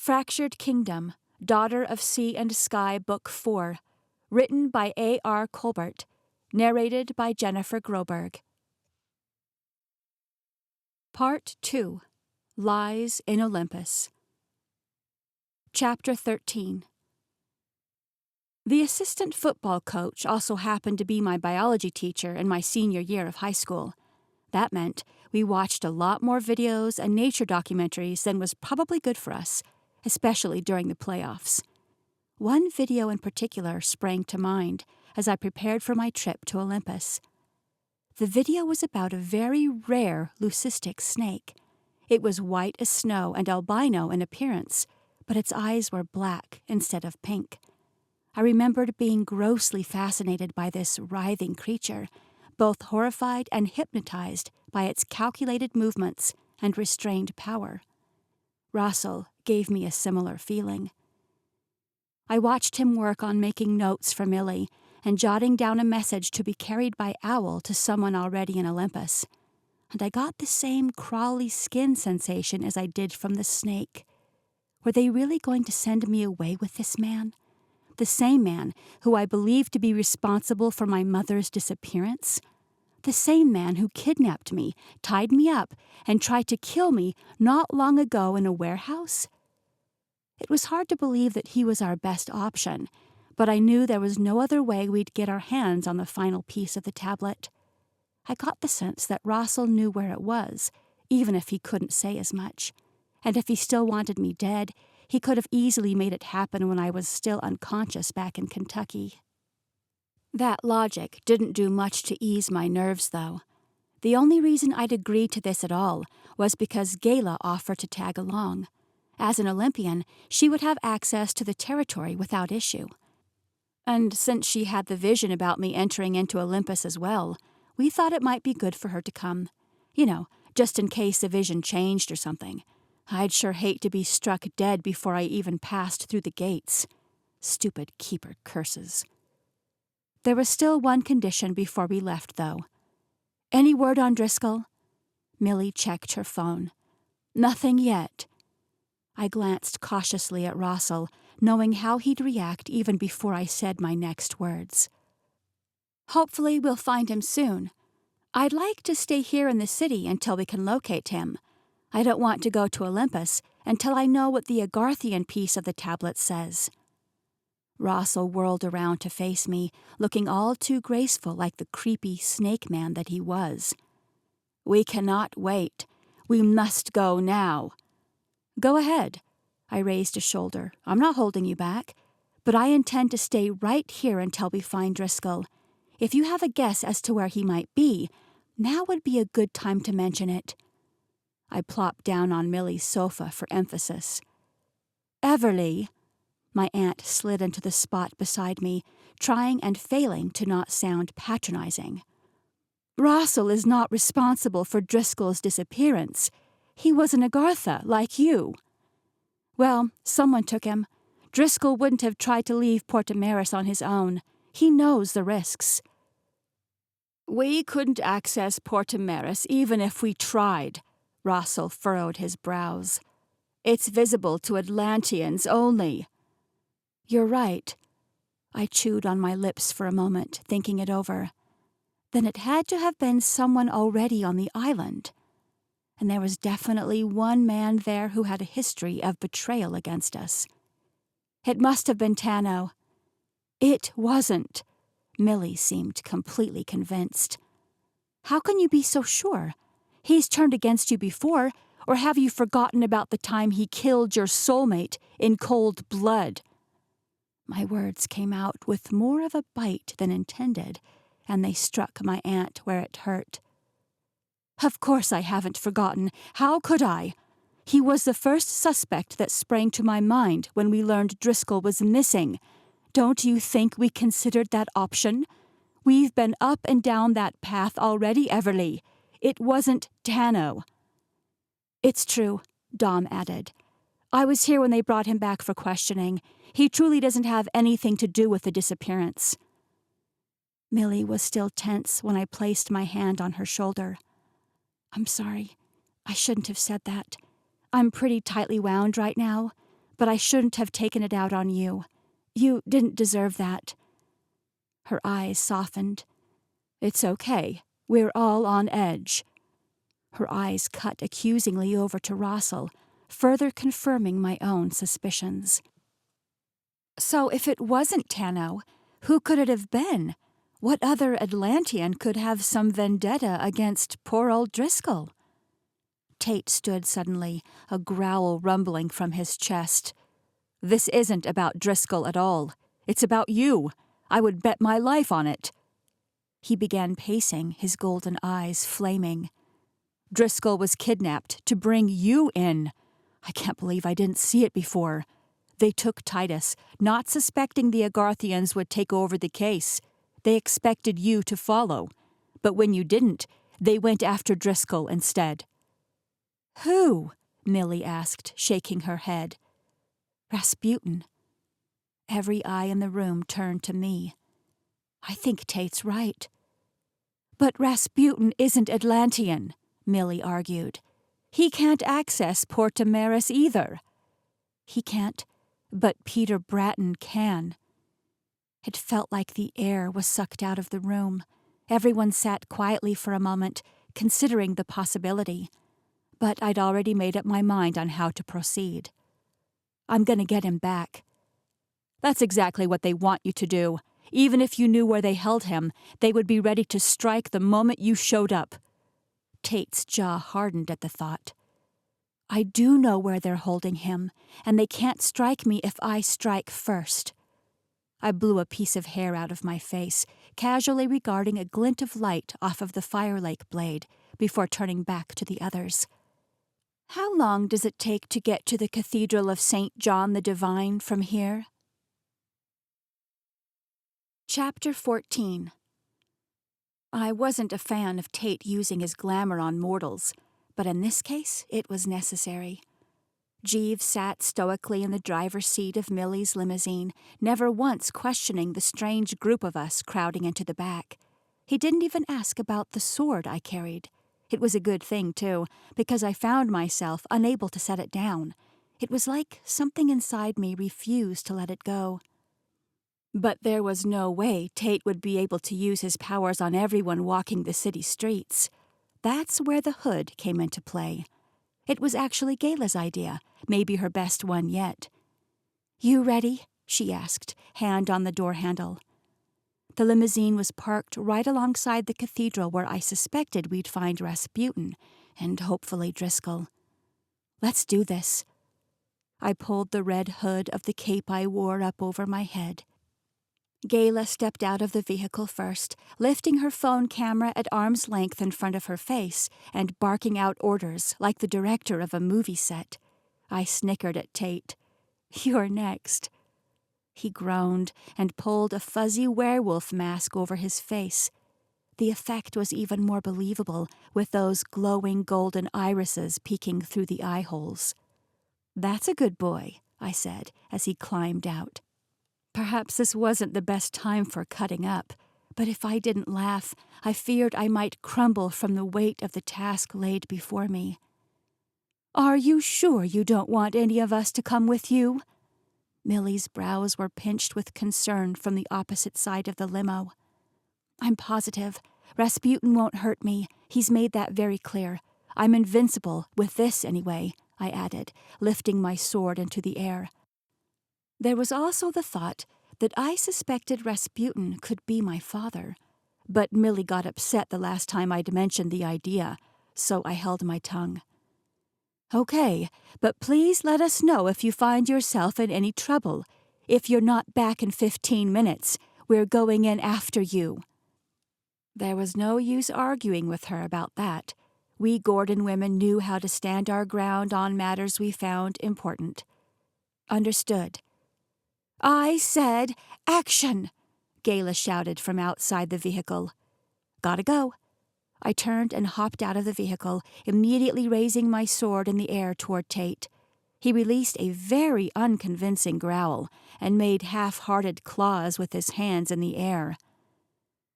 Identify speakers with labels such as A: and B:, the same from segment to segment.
A: Fractured Kingdom, Daughter of Sea and Sky, Book 4, written by AR Colbert, narrated by Jennifer Groberg. Part 2, Lies in Olympus. Chapter 13. The assistant football coach also happened to be my biology teacher in my senior year of high school. That meant we watched a lot more videos and nature documentaries than was probably good for us, especially during the playoffs. One video in particular sprang to mind as I prepared for my trip to Olympus. The video was about a very rare leucistic snake. It was white as snow and albino in appearance, but its eyes were black instead of pink. I remembered being grossly fascinated by this writhing creature, both horrified and hypnotized by its calculated movements and restrained power. Russell gave me a similar feeling. I watched him work on making notes for Millie and jotting down a message to be carried by owl to someone already in Olympus, and I got the same crawly skin sensation as I did from the snake. Were they really going to send me away with this man? The same man who I believed to be responsible for my mother's disappearance? The same man who kidnapped me, tied me up, and tried to kill me not long ago in a warehouse? It was hard to believe that he was our best option, but I knew there was no other way we'd get our hands on the final piece of the tablet. I got the sense that Russell knew where it was, even if he couldn't say as much. And if he still wanted me dead, he could have easily made it happen when I was still unconscious back in Kentucky. That logic didn't do much to ease my nerves, though. The only reason I'd agreed to this at all was because Gayla offered to tag along. As an Olympian, she would have access to the territory without issue. And since she had the vision about me entering into Olympus as well, we thought it might be good for her to come. You know, just in case the vision changed or something. I'd sure hate to be struck dead before I even passed through the gates. Stupid keeper curses. There was still one condition before we left, though. Any word on Driscoll? Millie checked her phone. Nothing yet. I glanced cautiously at Russell, knowing how he'd react even before I said my next words. Hopefully we'll find him soon. I'd like to stay here in the city until we can locate him. I don't want to go to Olympus until I know what the Agarthian piece of the tablet says. Russell whirled around to face me, looking all too graceful like the creepy snake man that he was. We cannot wait. We must go now. Go ahead. I raised a shoulder. I'm not holding you back. But I intend to stay right here until we find Driscoll. If you have a guess as to where he might be, now would be a good time to mention it. I plopped down on Millie's sofa for emphasis. Everly. My aunt slid into the spot beside me, trying and failing to not sound patronizing. Russell is not responsible for Driscoll's disappearance. He was an Agartha, like you. Well, someone took him. Driscoll wouldn't have tried to leave Portamaris on his own. He knows the risks. We couldn't access Portamaris even if we tried. Russell furrowed his brows. It's visible to Atlanteans only. You're right. I chewed on my lips for a moment, thinking it over. Then it had to have been someone already on the island. And there was definitely one man there who had a history of betrayal against us. It must have been Tano. It wasn't. Millie seemed completely convinced. How can you be so sure? He's turned against you before, or have you forgotten about the time he killed your soulmate in cold blood? My words came out with more of a bite than intended, and they struck my aunt where it hurt. Of course I haven't forgotten. How could I? He was the first suspect that sprang to my mind when we learned Driscoll was missing. Don't you think we considered that option? We've been up and down that path already, Everly. It wasn't Tano. It's true, Dom added. I was here when they brought him back for questioning. He truly doesn't have anything to do with the disappearance. Millie was still tense when I placed my hand on her shoulder. I'm sorry. I shouldn't have said that. I'm pretty tightly wound right now. but I shouldn't have taken it out on you. You didn't deserve that." Her eyes softened. "It's okay. We're all on edge." Her eyes cut accusingly over to Russell, further confirming my own suspicions. "So if it wasn't Tano, who could it have been? What other Atlantean could have some vendetta against poor old Driscoll?" Tate stood suddenly, a growl rumbling from his chest. "This isn't about Driscoll at all. It's about you. I would bet my life on it." He began pacing, his golden eyes flaming. "Driscoll was kidnapped to bring you in. I can't believe I didn't see it before. They took Titus, not suspecting the Agarthians would take over the case. They expected you to follow. But when you didn't, they went after Driscoll instead." "Who?" Millie asked, shaking her head. "Rasputin." Every eye in the room turned to me. I think Tate's right. "But Rasputin isn't Atlantean," Millie argued. "He can't access Porta Maris either." "He can't, but Peter Bratton can." It felt like the air was sucked out of the room. Everyone sat quietly for a moment, considering the possibility. But I'd already made up my mind on how to proceed. "I'm going to get him back." "That's exactly what they want you to do. Even if you knew where they held him, they would be ready to strike the moment you showed up." Tate's jaw hardened at the thought. "I do know where they're holding him, and they can't strike me if I strike first." I blew a piece of hair out of my face, casually regarding a glint of light off of the Firelake blade, before turning back to the others. "How long does it take to get to the Cathedral of St. John the Divine from here?" Chapter 14. I wasn't a fan of Tate using his glamour on mortals, but in this case it was necessary. Jeeves sat stoically in the driver's seat of Millie's limousine, never once questioning the strange group of us crowding into the back. He didn't even ask about the sword I carried. It was a good thing, too, because I found myself unable to set it down. It was like something inside me refused to let it go. But there was no way Tate would be able to use his powers on everyone walking the city streets. That's where the hood came into play. It was actually Gayla's idea, maybe her best one yet. "You ready?" she asked, hand on the door handle. The limousine was parked right alongside the cathedral where I suspected we'd find Rasputin, and hopefully Driscoll. "Let's do this." I pulled the red hood of the cape I wore up over my head. Gayla stepped out of the vehicle first, lifting her phone camera at arm's length in front of her face and barking out orders like the director of a movie set. I snickered at Tate. "You're next." He groaned and pulled a fuzzy werewolf mask over his face. The effect was even more believable with those glowing golden irises peeking through the eye holes. "That's a good boy," I said as he climbed out. Perhaps this wasn't the best time for cutting up, but if I didn't laugh, I feared I might crumble from the weight of the task laid before me. "Are you sure you don't want any of us to come with you?" Millie's brows were pinched with concern from the opposite side of the limo. "I'm positive. Rasputin won't hurt me. He's made that very clear. I'm invincible, with this anyway," I added, lifting my sword into the air. There was also the thought that I suspected Rasputin could be my father, but Millie got upset the last time I'd mentioned the idea, so I held my tongue. "Okay, but please let us know if you find yourself in any trouble. If you're not back in 15 minutes, we're going in after you." There was no use arguing with her about that. We Gordon women knew how to stand our ground on matters we found important. "Understood." "I said action!" Gayla shouted from outside the vehicle. "Gotta go." I turned and hopped out of the vehicle, immediately raising my sword in the air toward Tate. He released a very unconvincing growl and made half-hearted claws with his hands in the air.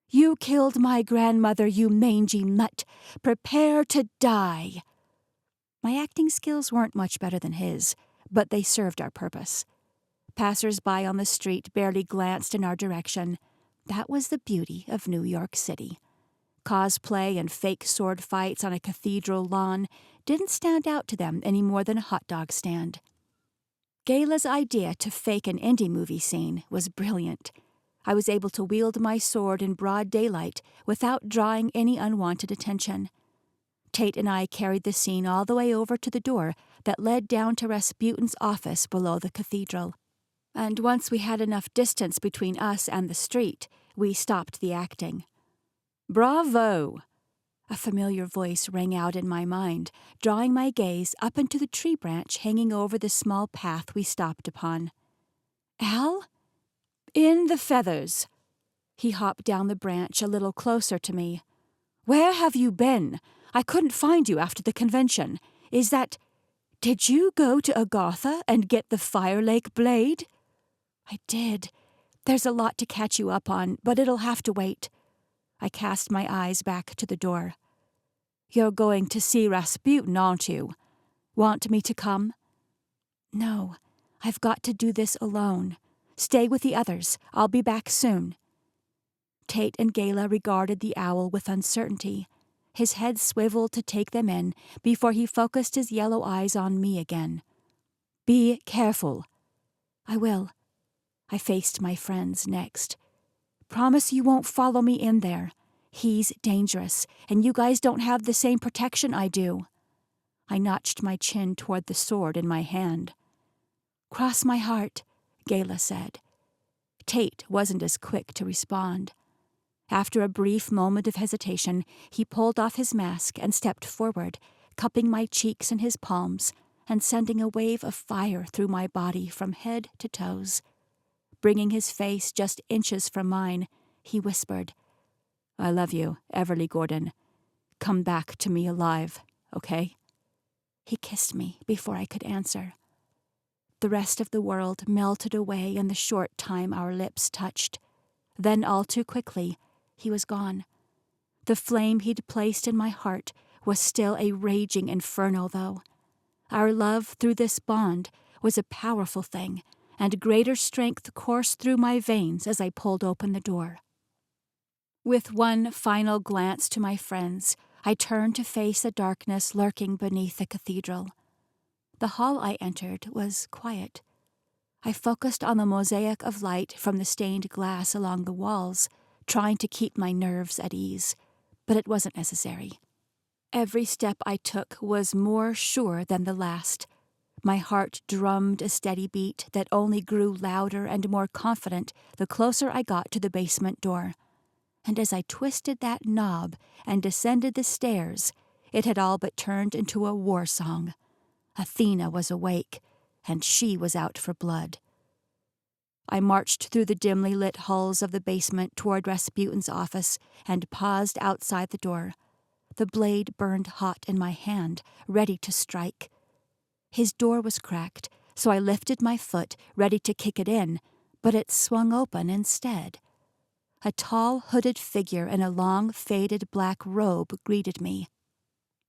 A: "You killed my grandmother, you mangy mutt! Prepare to die!" My acting skills weren't much better than his, but they served our purpose. Passers-by on the street barely glanced in our direction. That was the beauty of New York City. Cosplay and fake sword fights on a cathedral lawn didn't stand out to them any more than a hot dog stand. Gayla's idea to fake an indie movie scene was brilliant. I was able to wield my sword in broad daylight without drawing any unwanted attention. Tate and I carried the scene all the way over to the door that led down to Rasputin's office below the cathedral. And once we had enough distance between us and the street, we stopped the acting. "Bravo!" A familiar voice rang out in my mind, drawing my gaze up into the tree branch hanging over the small path we stopped upon. "Al?" "In the feathers." He hopped down the branch a little closer to me. "Where have you been? I couldn't find you after the convention. Did you go to Agartha and get the Fire Lake blade?" "I did. There's a lot to catch you up on, but it'll have to wait." I cast my eyes back to the door. "You're going to see Rasputin, aren't you? Want me to come?" "No, I've got to do this alone. Stay with the others. I'll be back soon." Tate and Gayla regarded the owl with uncertainty. His head swiveled to take them in before he focused his yellow eyes on me again. "Be careful." "I will." I faced my friends next. "Promise you won't follow me in there. He's dangerous, and you guys don't have the same protection I do." I notched my chin toward the sword in my hand. "Cross my heart," Gayla said. Tate wasn't as quick to respond. After a brief moment of hesitation, he pulled off his mask and stepped forward, cupping my cheeks in his palms and sending a wave of fire through my body from head to toes. Bringing his face just inches from mine, he whispered, "I love you, Everly Gordon. Come back to me alive, okay?" He kissed me before I could answer. The rest of the world melted away in the short time our lips touched. Then all too quickly, he was gone. The flame he'd placed in my heart was still a raging inferno, though. Our love through this bond was a powerful thing, and greater strength coursed through my veins as I pulled open the door. With one final glance to my friends, I turned to face the darkness lurking beneath the cathedral. The hall I entered was quiet. I focused on the mosaic of light from the stained glass along the walls, trying to keep my nerves at ease, but it wasn't necessary. Every step I took was more sure than the last. My heart drummed a steady beat that only grew louder and more confident the closer I got to the basement door. And as I twisted that knob and descended the stairs, it had all but turned into a war song. Athena was awake, and she was out for blood. I marched through the dimly lit halls of the basement toward Rasputin's office and paused outside the door. The blade burned hot in my hand, ready to strike. His door was cracked, so I lifted my foot, ready to kick it in, but it swung open instead. A tall, hooded figure in a long, faded black robe greeted me.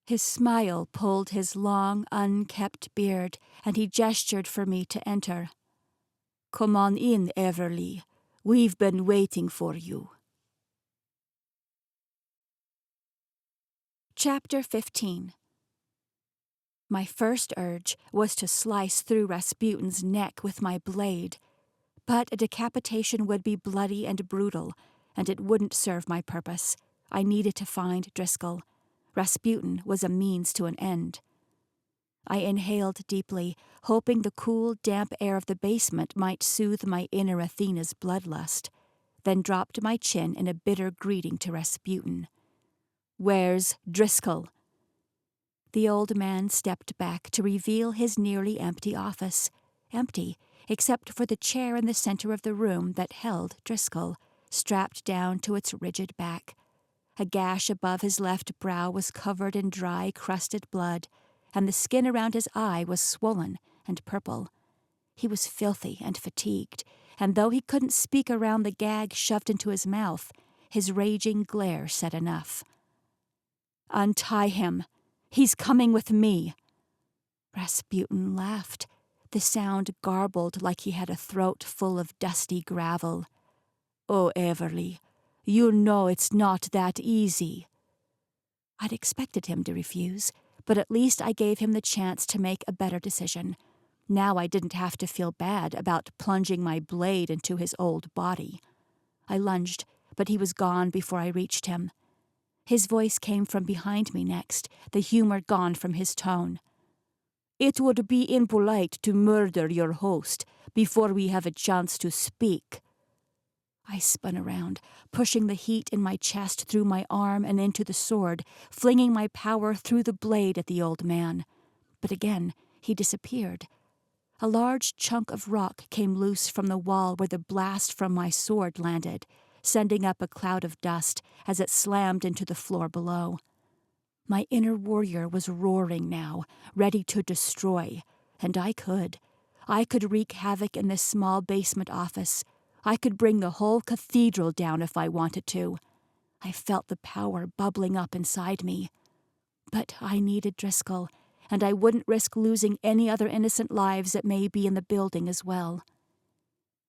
A: His smile pulled his long, unkempt beard, and he gestured for me to enter. "Come on in, Everly. We've been waiting for you." Chapter 15. My first urge was to slice through Rasputin's neck with my blade, but a decapitation would be bloody and brutal, and it wouldn't serve my purpose. I needed to find Driscoll. Rasputin was a means to an end. I inhaled deeply, hoping the cool, damp air of the basement might soothe my inner Athena's bloodlust, then dropped my chin in a bitter greeting to Rasputin. "Where's Driscoll?" The old man stepped back to reveal his nearly empty office. Empty, except for the chair in the center of the room that held Driscoll, strapped down to its rigid back. A gash above his left brow was covered in dry, crusted blood, and the skin around his eye was swollen and purple. He was filthy and fatigued, and though he couldn't speak around the gag shoved into his mouth, his raging glare said enough. "Untie him. He's coming with me." Rasputin laughed. The sound garbled like he had a throat full of dusty gravel. "Oh, Everly, you know it's not that easy." I'd expected him to refuse, but at least I gave him the chance to make a better decision. Now I didn't have to feel bad about plunging my blade into his old body. I lunged, but he was gone before I reached him. His voice came from behind me next, the humor gone from his tone. "It would be impolite to murder your host before we have a chance to speak." I spun around, pushing the heat in my chest through my arm and into the sword, flinging my power through the blade at the old man. But again, he disappeared. A large chunk of rock came loose from the wall where the blast from my sword landed, sending up a cloud of dust as it slammed into the floor below. My inner warrior was roaring now, ready to destroy, and I could. I could wreak havoc in this small basement office. I could bring the whole cathedral down if I wanted to. I felt the power bubbling up inside me. But I needed Driscoll, and I wouldn't risk losing any other innocent lives that may be in the building as well.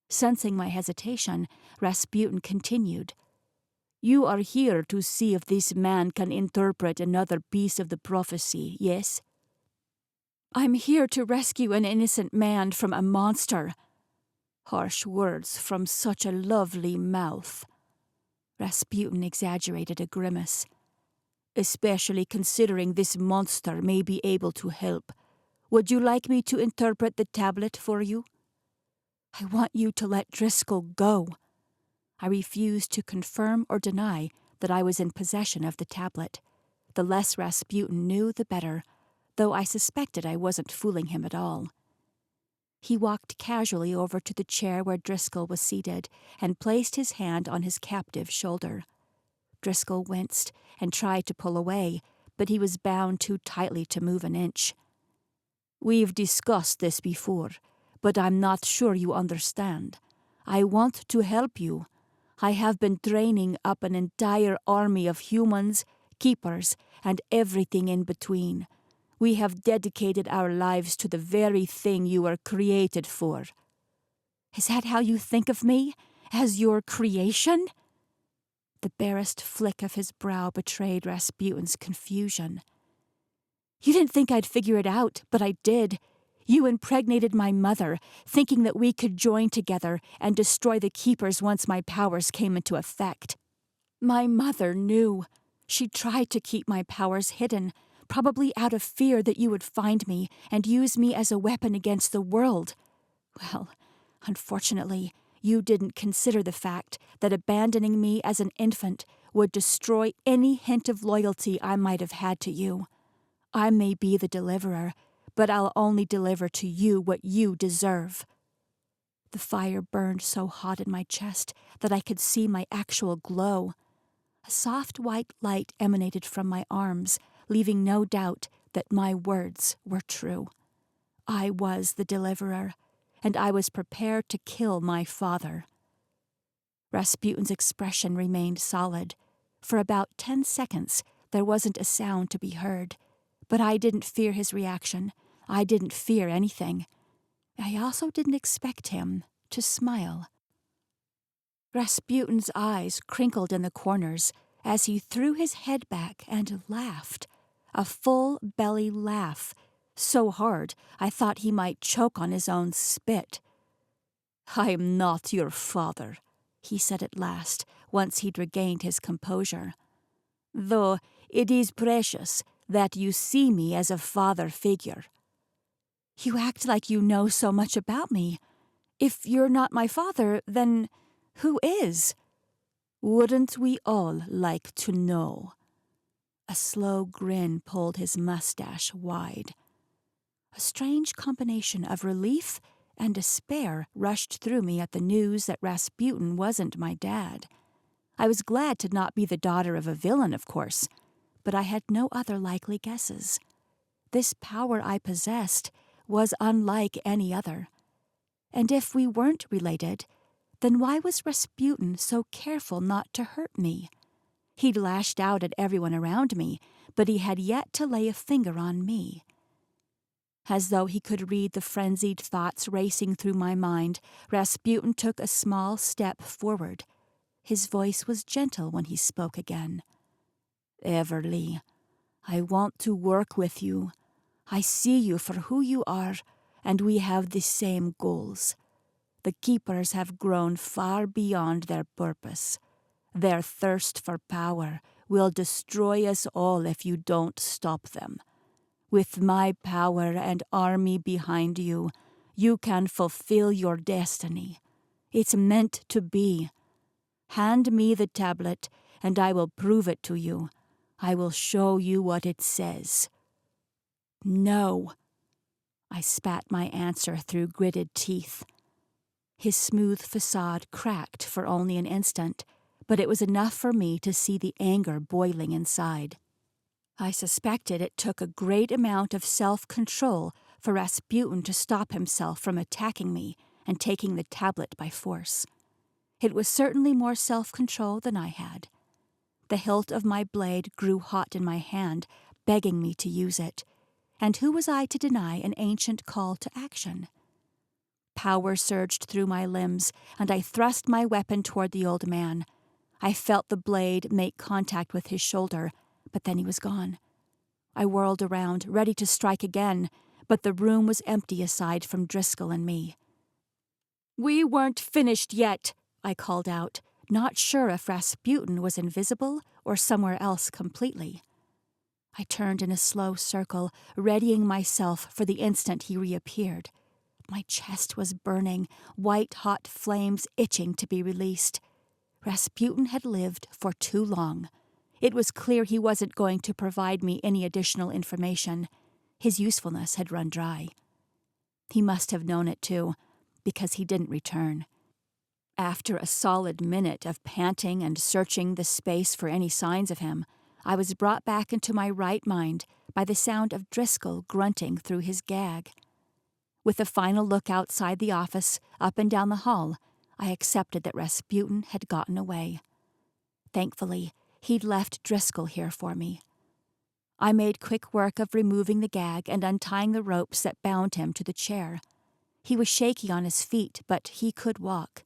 A: Sensing my hesitation, Rasputin continued. "You are here to see if this man can interpret another piece of the prophecy, yes?" "I'm here to rescue an innocent man from a monster." Harsh words from such a lovely mouth. Rasputin exaggerated a grimace. "Especially considering this monster may be able to help. Would you like me to interpret the tablet for you?" "I want you to let Driscoll go." I refused to confirm or deny that I was in possession of the tablet. The less Rasputin knew, the better, though I suspected I wasn't fooling him at all. He walked casually over to the chair where Driscoll was seated and placed his hand on his captive's shoulder. Driscoll winced and tried to pull away, but he was bound too tightly to move an inch. "We've discussed this before, but I'm not sure you understand. I want to help you. I have been training up an entire army of humans, keepers, and everything in between. We have dedicated our lives to the very thing you were created for." "Is that how you think of me? As your creation?" The barest flick of his brow betrayed Rasputin's confusion. "You didn't think I'd figure it out, but I did. You impregnated my mother, thinking that we could join together and destroy the Keepers once my powers came into effect. My mother knew. She tried to keep my powers hidden, probably out of fear that you would find me and use me as a weapon against the world. Well, unfortunately, you didn't consider the fact that abandoning me as an infant would destroy any hint of loyalty I might have had to you. I may be the deliverer, but I'll only deliver to you what you deserve." The fire burned so hot in my chest that I could see my actual glow. A soft white light emanated from my arms, leaving no doubt that my words were true. I was the deliverer, and I was prepared to kill my father. Rasputin's expression remained solid. For about 10 seconds, there wasn't a sound to be heard, but I didn't fear his reaction. I didn't fear anything. I also didn't expect him to smile. Rasputin's eyes crinkled in the corners as he threw his head back and laughed. A full belly laugh, so hard I thought he might choke on his own spit. "I'm not your father," he said at last, once he'd regained his composure. "Though it is precious that you see me as a father figure." "You act like you know so much about me. If you're not my father, then who is?" "Wouldn't we all like to know?" A slow grin pulled his mustache wide. A strange combination of relief and despair rushed through me at the news that Rasputin wasn't my dad. I was glad to not be the daughter of a villain, of course, but I had no other likely guesses. This power I possessed was unlike any other. And if we weren't related, then why was Rasputin so careful not to hurt me? He'd lashed out at everyone around me, but he had yet to lay a finger on me. As though he could read the frenzied thoughts racing through my mind, Rasputin took a small step forward. His voice was gentle when he spoke again. "Everly, I want to work with you. I see you for who you are, and we have the same goals. The Keepers have grown far beyond their purpose. Their thirst for power will destroy us all if you don't stop them. With my power and army behind you, you can fulfill your destiny. It's meant to be. Hand me the tablet, and I will prove it to you. I will show you what it says." "No." I spat my answer through gritted teeth. His smooth facade cracked for only an instant, but it was enough for me to see the anger boiling inside. I suspected it took a great amount of self-control for Rasputin to stop himself from attacking me and taking the tablet by force. It was certainly more self-control than I had. The hilt of my blade grew hot in my hand, begging me to use it. And who was I to deny an ancient call to action? Power surged through my limbs, and I thrust my weapon toward the old man. I felt the blade make contact with his shoulder, but then he was gone. I whirled around, ready to strike again, but the room was empty aside from Driscoll and me. "We weren't finished yet," I called out, not sure if Rasputin was invisible or somewhere else completely. I turned in a slow circle, readying myself for the instant he reappeared. My chest was burning, white-hot flames itching to be released. Rasputin had lived for too long. It was clear he wasn't going to provide me any additional information. His usefulness had run dry. He must have known it too, because he didn't return. After a solid minute of panting and searching the space for any signs of him, I was brought back into my right mind by the sound of Driscoll grunting through his gag. With a final look outside the office, up and down the hall, I accepted that Rasputin had gotten away. Thankfully, he'd left Driscoll here for me. I made quick work of removing the gag and untying the ropes that bound him to the chair. He was shaky on his feet, but he could walk.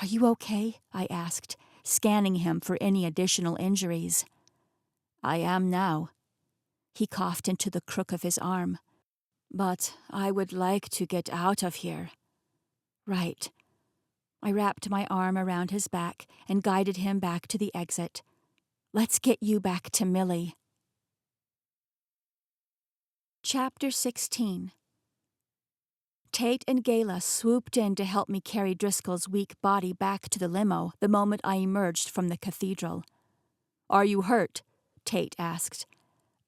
A: "Are you okay?" I asked, scanning him for any additional injuries. "I am now." He coughed into the crook of his arm. "But I would like to get out of here." "Right." I wrapped my arm around his back and guided him back to the exit. "Let's get you back to Millie." Chapter 16. Tate and Gayla swooped in to help me carry Driscoll's weak body back to the limo the moment I emerged from the cathedral. "Are you hurt?" Tate asked.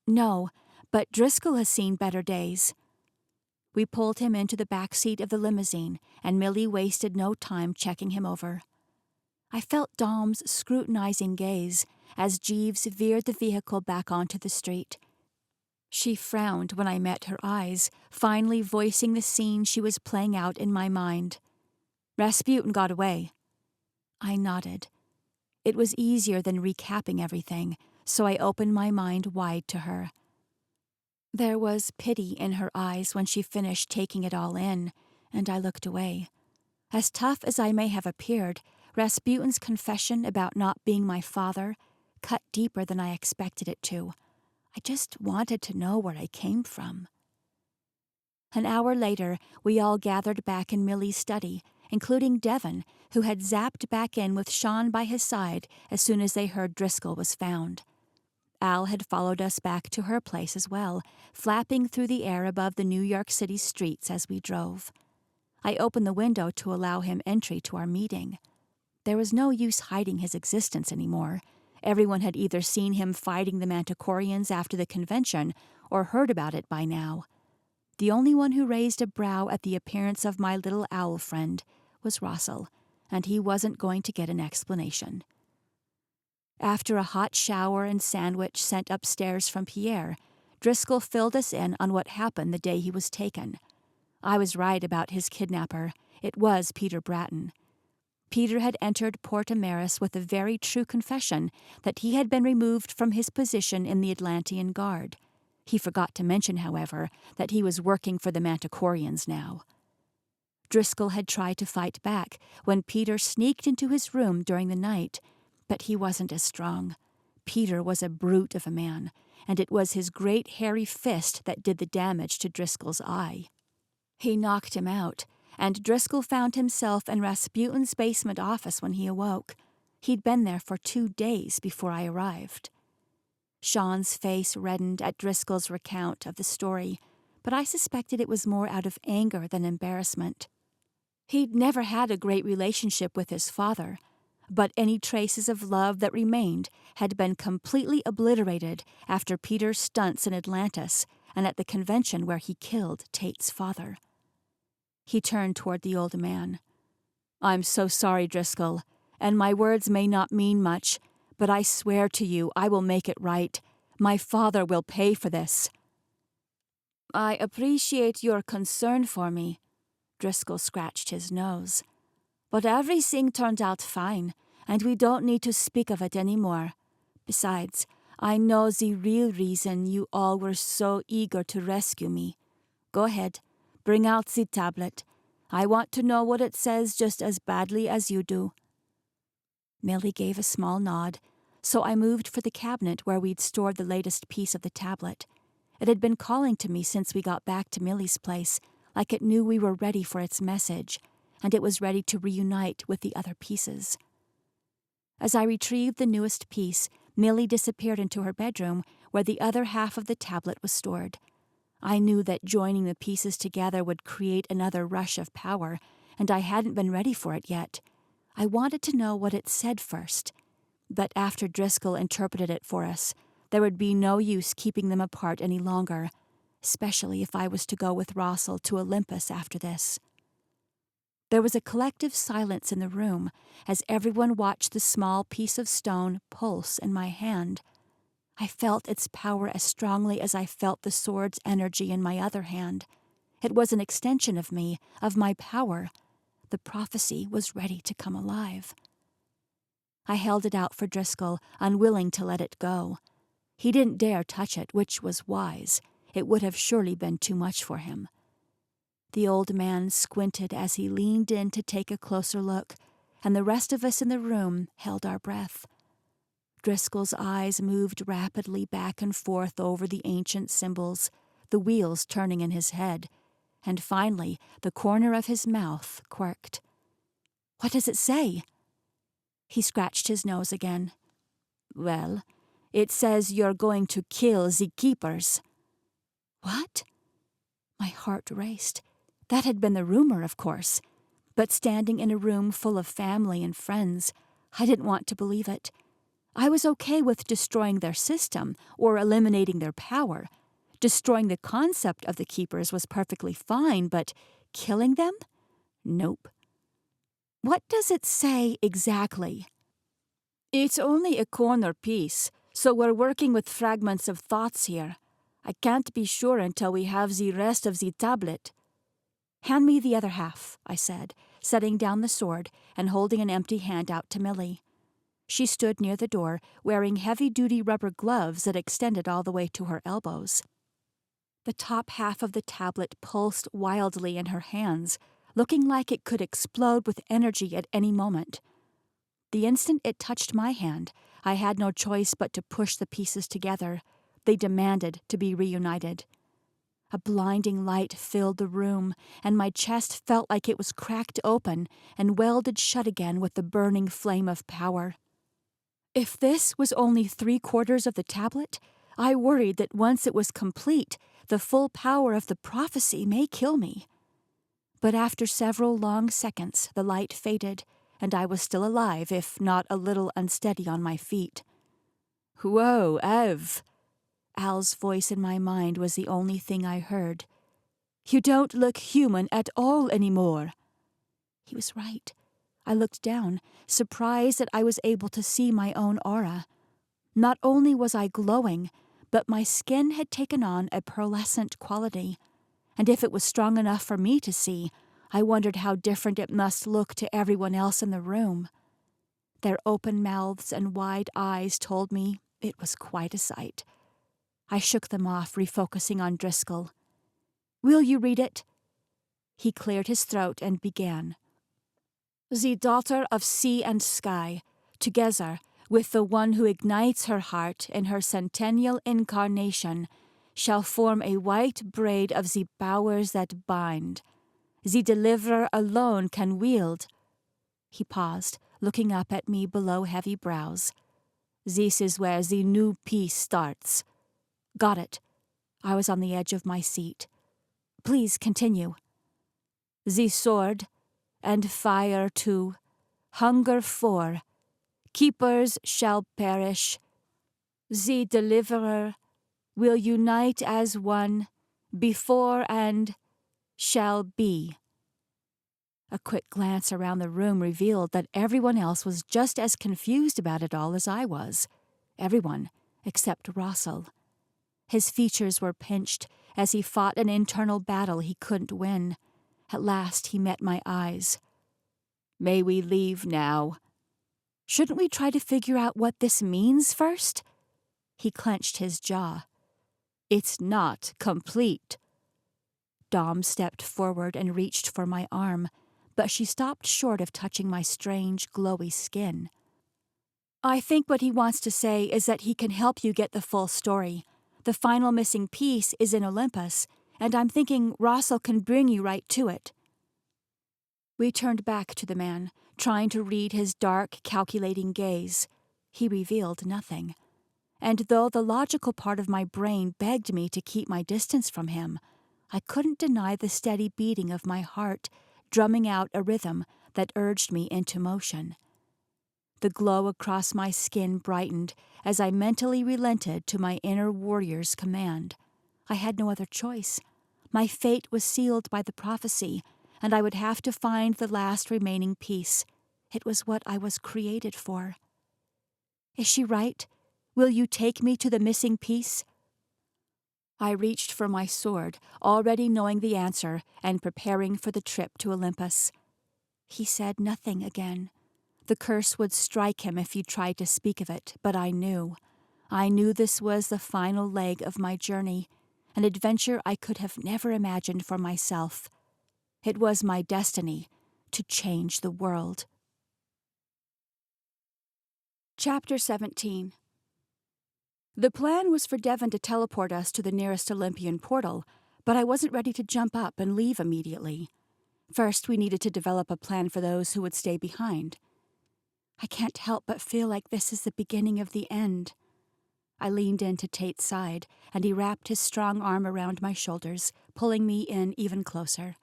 A: "No, but Driscoll has seen better days." We pulled him into the back seat of the limousine, and Millie wasted no time checking him over. I felt Dom's scrutinizing gaze as Jeeves veered the vehicle back onto the street. She frowned when I met her eyes, finally voicing the scene she was playing out in my mind. "Rasputin got away." I nodded. It was easier than recapping everything, so I opened my mind wide to her. There was pity in her eyes when she finished taking it all in, and I looked away. As tough as I may have appeared, Rasputin's confession about not being my father cut deeper than I expected it to. I just wanted to know where I came from. An hour later, we all gathered back in Millie's study, including Devon, who had zapped back in with Sean by his side as soon as they heard Driscoll was found. Al had followed us back to her place as well, flapping through the air above the New York City streets as we drove. I opened the window to allow him entry to our meeting. There was no use hiding his existence anymore. Everyone had either seen him fighting the Manticorians after the convention or heard about it by now. The only one who raised a brow at the appearance of my little owl friend was Russell, and he wasn't going to get an explanation. After a hot shower and sandwich sent upstairs from Pierre, Driscoll filled us in on what happened the day he was taken. I was right about his kidnapper. It was Peter Bratton. Peter had entered Port Amaris with a very true confession that he had been removed from his position in the Atlantean Guard. He forgot to mention, however, that he was working for the Manticorians now. Driscoll had tried to fight back when Peter sneaked into his room during the night, but he wasn't as strong. Peter was a brute of a man, and it was his great hairy fist that did the damage to Driscoll's eye. He knocked him out, and Driscoll found himself in Rasputin's basement office when he awoke. He'd been there for 2 days before I arrived. Sean's face reddened at Driscoll's recount of the story, but I suspected it was more out of anger than embarrassment. He'd never had a great relationship with his father, but any traces of love that remained had been completely obliterated after Peter's stunts in Atlantis and at the convention where he killed Tate's father. He turned toward the old man. "I'm so sorry, Driscoll, and my words may not mean much, but I swear to you I will make it right. My father will pay for this." "I appreciate your concern for me," Driscoll scratched his nose. "But everything turned out fine, and we don't need to speak of it anymore. Besides, I know the real reason you all were so eager to rescue me. Go ahead, bring out the tablet. I want to know what it says just as badly as you do." Millie gave a small nod, so I moved for the cabinet where we'd stored the latest piece of the tablet. It had been calling to me since we got back to Millie's place, like it knew we were ready for its message, and it was ready to reunite with the other pieces. As I retrieved the newest piece, Millie disappeared into her bedroom, where the other half of the tablet was stored. I knew that joining the pieces together would create another rush of power, and I hadn't been ready for it yet. I wanted to know what it said first, but after Driscoll interpreted it for us, there would be no use keeping them apart any longer, especially if I was to go with Rossel to Olympus after this. There was a collective silence in the room as everyone watched the small piece of stone pulse in my hand. I felt its power as strongly as I felt the sword's energy in my other hand. It was an extension of me, of my power. The prophecy was ready to come alive. I held it out for Driscoll, unwilling to let it go. He didn't dare touch it, which was wise. It would have surely been too much for him. The old man squinted as he leaned in to take a closer look, and the rest of us in the room held our breath. Driscoll's eyes moved rapidly back and forth over the ancient symbols, the wheels turning in his head, and finally the corner of his mouth quirked. "What does it say?" He scratched his nose again. "Well, it says you're going to kill the keepers." "What?" My heart raced. That had been the rumor, of course. But standing in a room full of family and friends, I didn't want to believe it. I was okay with destroying their system or eliminating their power. Destroying the concept of the keepers was perfectly fine, but killing them? Nope. "What does it say exactly?" "It's only a corner piece, so we're working with fragments of thoughts here. I can't be sure until we have the rest of the tablet." "Hand me the other half," I said, setting down the sword and holding an empty hand out to Millie. She stood near the door, wearing heavy-duty rubber gloves that extended all the way to her elbows. The top half of the tablet pulsed wildly in her hands, looking like it could explode with energy at any moment. The instant it touched my hand, I had no choice but to push the pieces together. They demanded to be reunited. A blinding light filled the room, and my chest felt like it was cracked open and welded shut again with the burning flame of power. If this was only 3/4 of the tablet, I worried that once it was complete, the full power of the prophecy may kill me. But after several long seconds, the light faded, and I was still alive, if not a little unsteady on my feet. "Whoa, Ev!" Al's voice in my mind was the only thing I heard. "You don't look human at all anymore." He was right. I looked down, surprised that I was able to see my own aura. Not only was I glowing, but my skin had taken on a pearlescent quality, and if it was strong enough for me to see, I wondered how different it must look to everyone else in the room. Their open mouths and wide eyes told me it was quite a sight. I shook them off, refocusing on Driscoll. "Will you read it?" He cleared his throat and began. "The daughter of sea and sky, together with the one who ignites her heart in her centennial incarnation, shall form a white braid of the bowers that bind. The deliverer alone can wield." He paused, looking up at me below heavy brows. "This is where the new piece starts." "Got it." I was on the edge of my seat. "Please continue." "The sword, and fire too, hunger for, keepers shall perish. The deliverer will unite as one, before and shall be." A quick glance around the room revealed that everyone else was just as confused about it all as I was. Everyone except Russell. His features were pinched as he fought an internal battle he couldn't win. At last he met my eyes. "May we leave now?" "Shouldn't we try to figure out what this means first?" He clenched his jaw. "It's not complete." Dom stepped forward and reached for my arm, but she stopped short of touching my strange, glowy skin. "I think what he wants to say is that he can help you get the full story. The final missing piece is in Olympus, and I'm thinking Russell can bring you right to it." We turned back to the man, trying to read his dark, calculating gaze. He revealed nothing. And though the logical part of my brain begged me to keep my distance from him, I couldn't deny the steady beating of my heart, drumming out a rhythm that urged me into motion. The glow across my skin brightened as I mentally relented to my inner warrior's command. I had no other choice. My fate was sealed by the prophecy, and I would have to find the last remaining piece. It was what I was created for. "Is she right? Will you take me to the missing piece?" I reached for my sword, already knowing the answer and preparing for the trip to Olympus. He said nothing again. The curse would strike him if he tried to speak of it, but I knew. I knew this was the final leg of my journey, an adventure I could have never imagined for myself. It was my destiny to change the world. Chapter 17. The plan was for Devon to teleport us to the nearest Olympian portal, but I wasn't ready to jump up and leave immediately. First, we needed to develop a plan for those who would stay behind. I can't help but feel like this is the beginning of the end. I leaned into Tate's side, and he wrapped his strong arm around my shoulders, pulling me in even closer.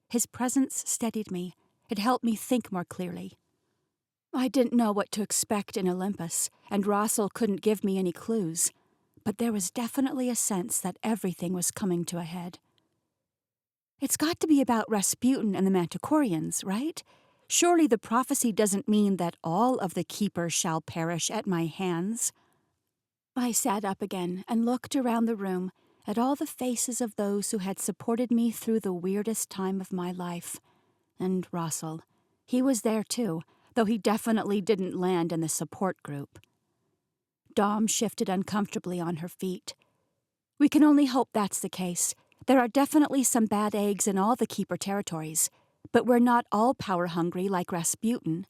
A: His presence steadied me. It helped me think more clearly. I didn't know what to expect in Olympus, and Russell couldn't give me any clues, but there was definitely a sense that everything was coming to a head. It's got to be about Rasputin and the Manticorians, right? Surely the prophecy doesn't mean that all of the keepers shall perish at my hands. I sat up again and looked around the room at all the faces of those who had supported me through the weirdest time of my life. And Russell. He was there too, though he definitely didn't land in the support group. Dom shifted uncomfortably on her feet. "We can only hope that's the case. There are definitely some bad eggs in all the keeper territories, but we're not all power-hungry like Rasputin."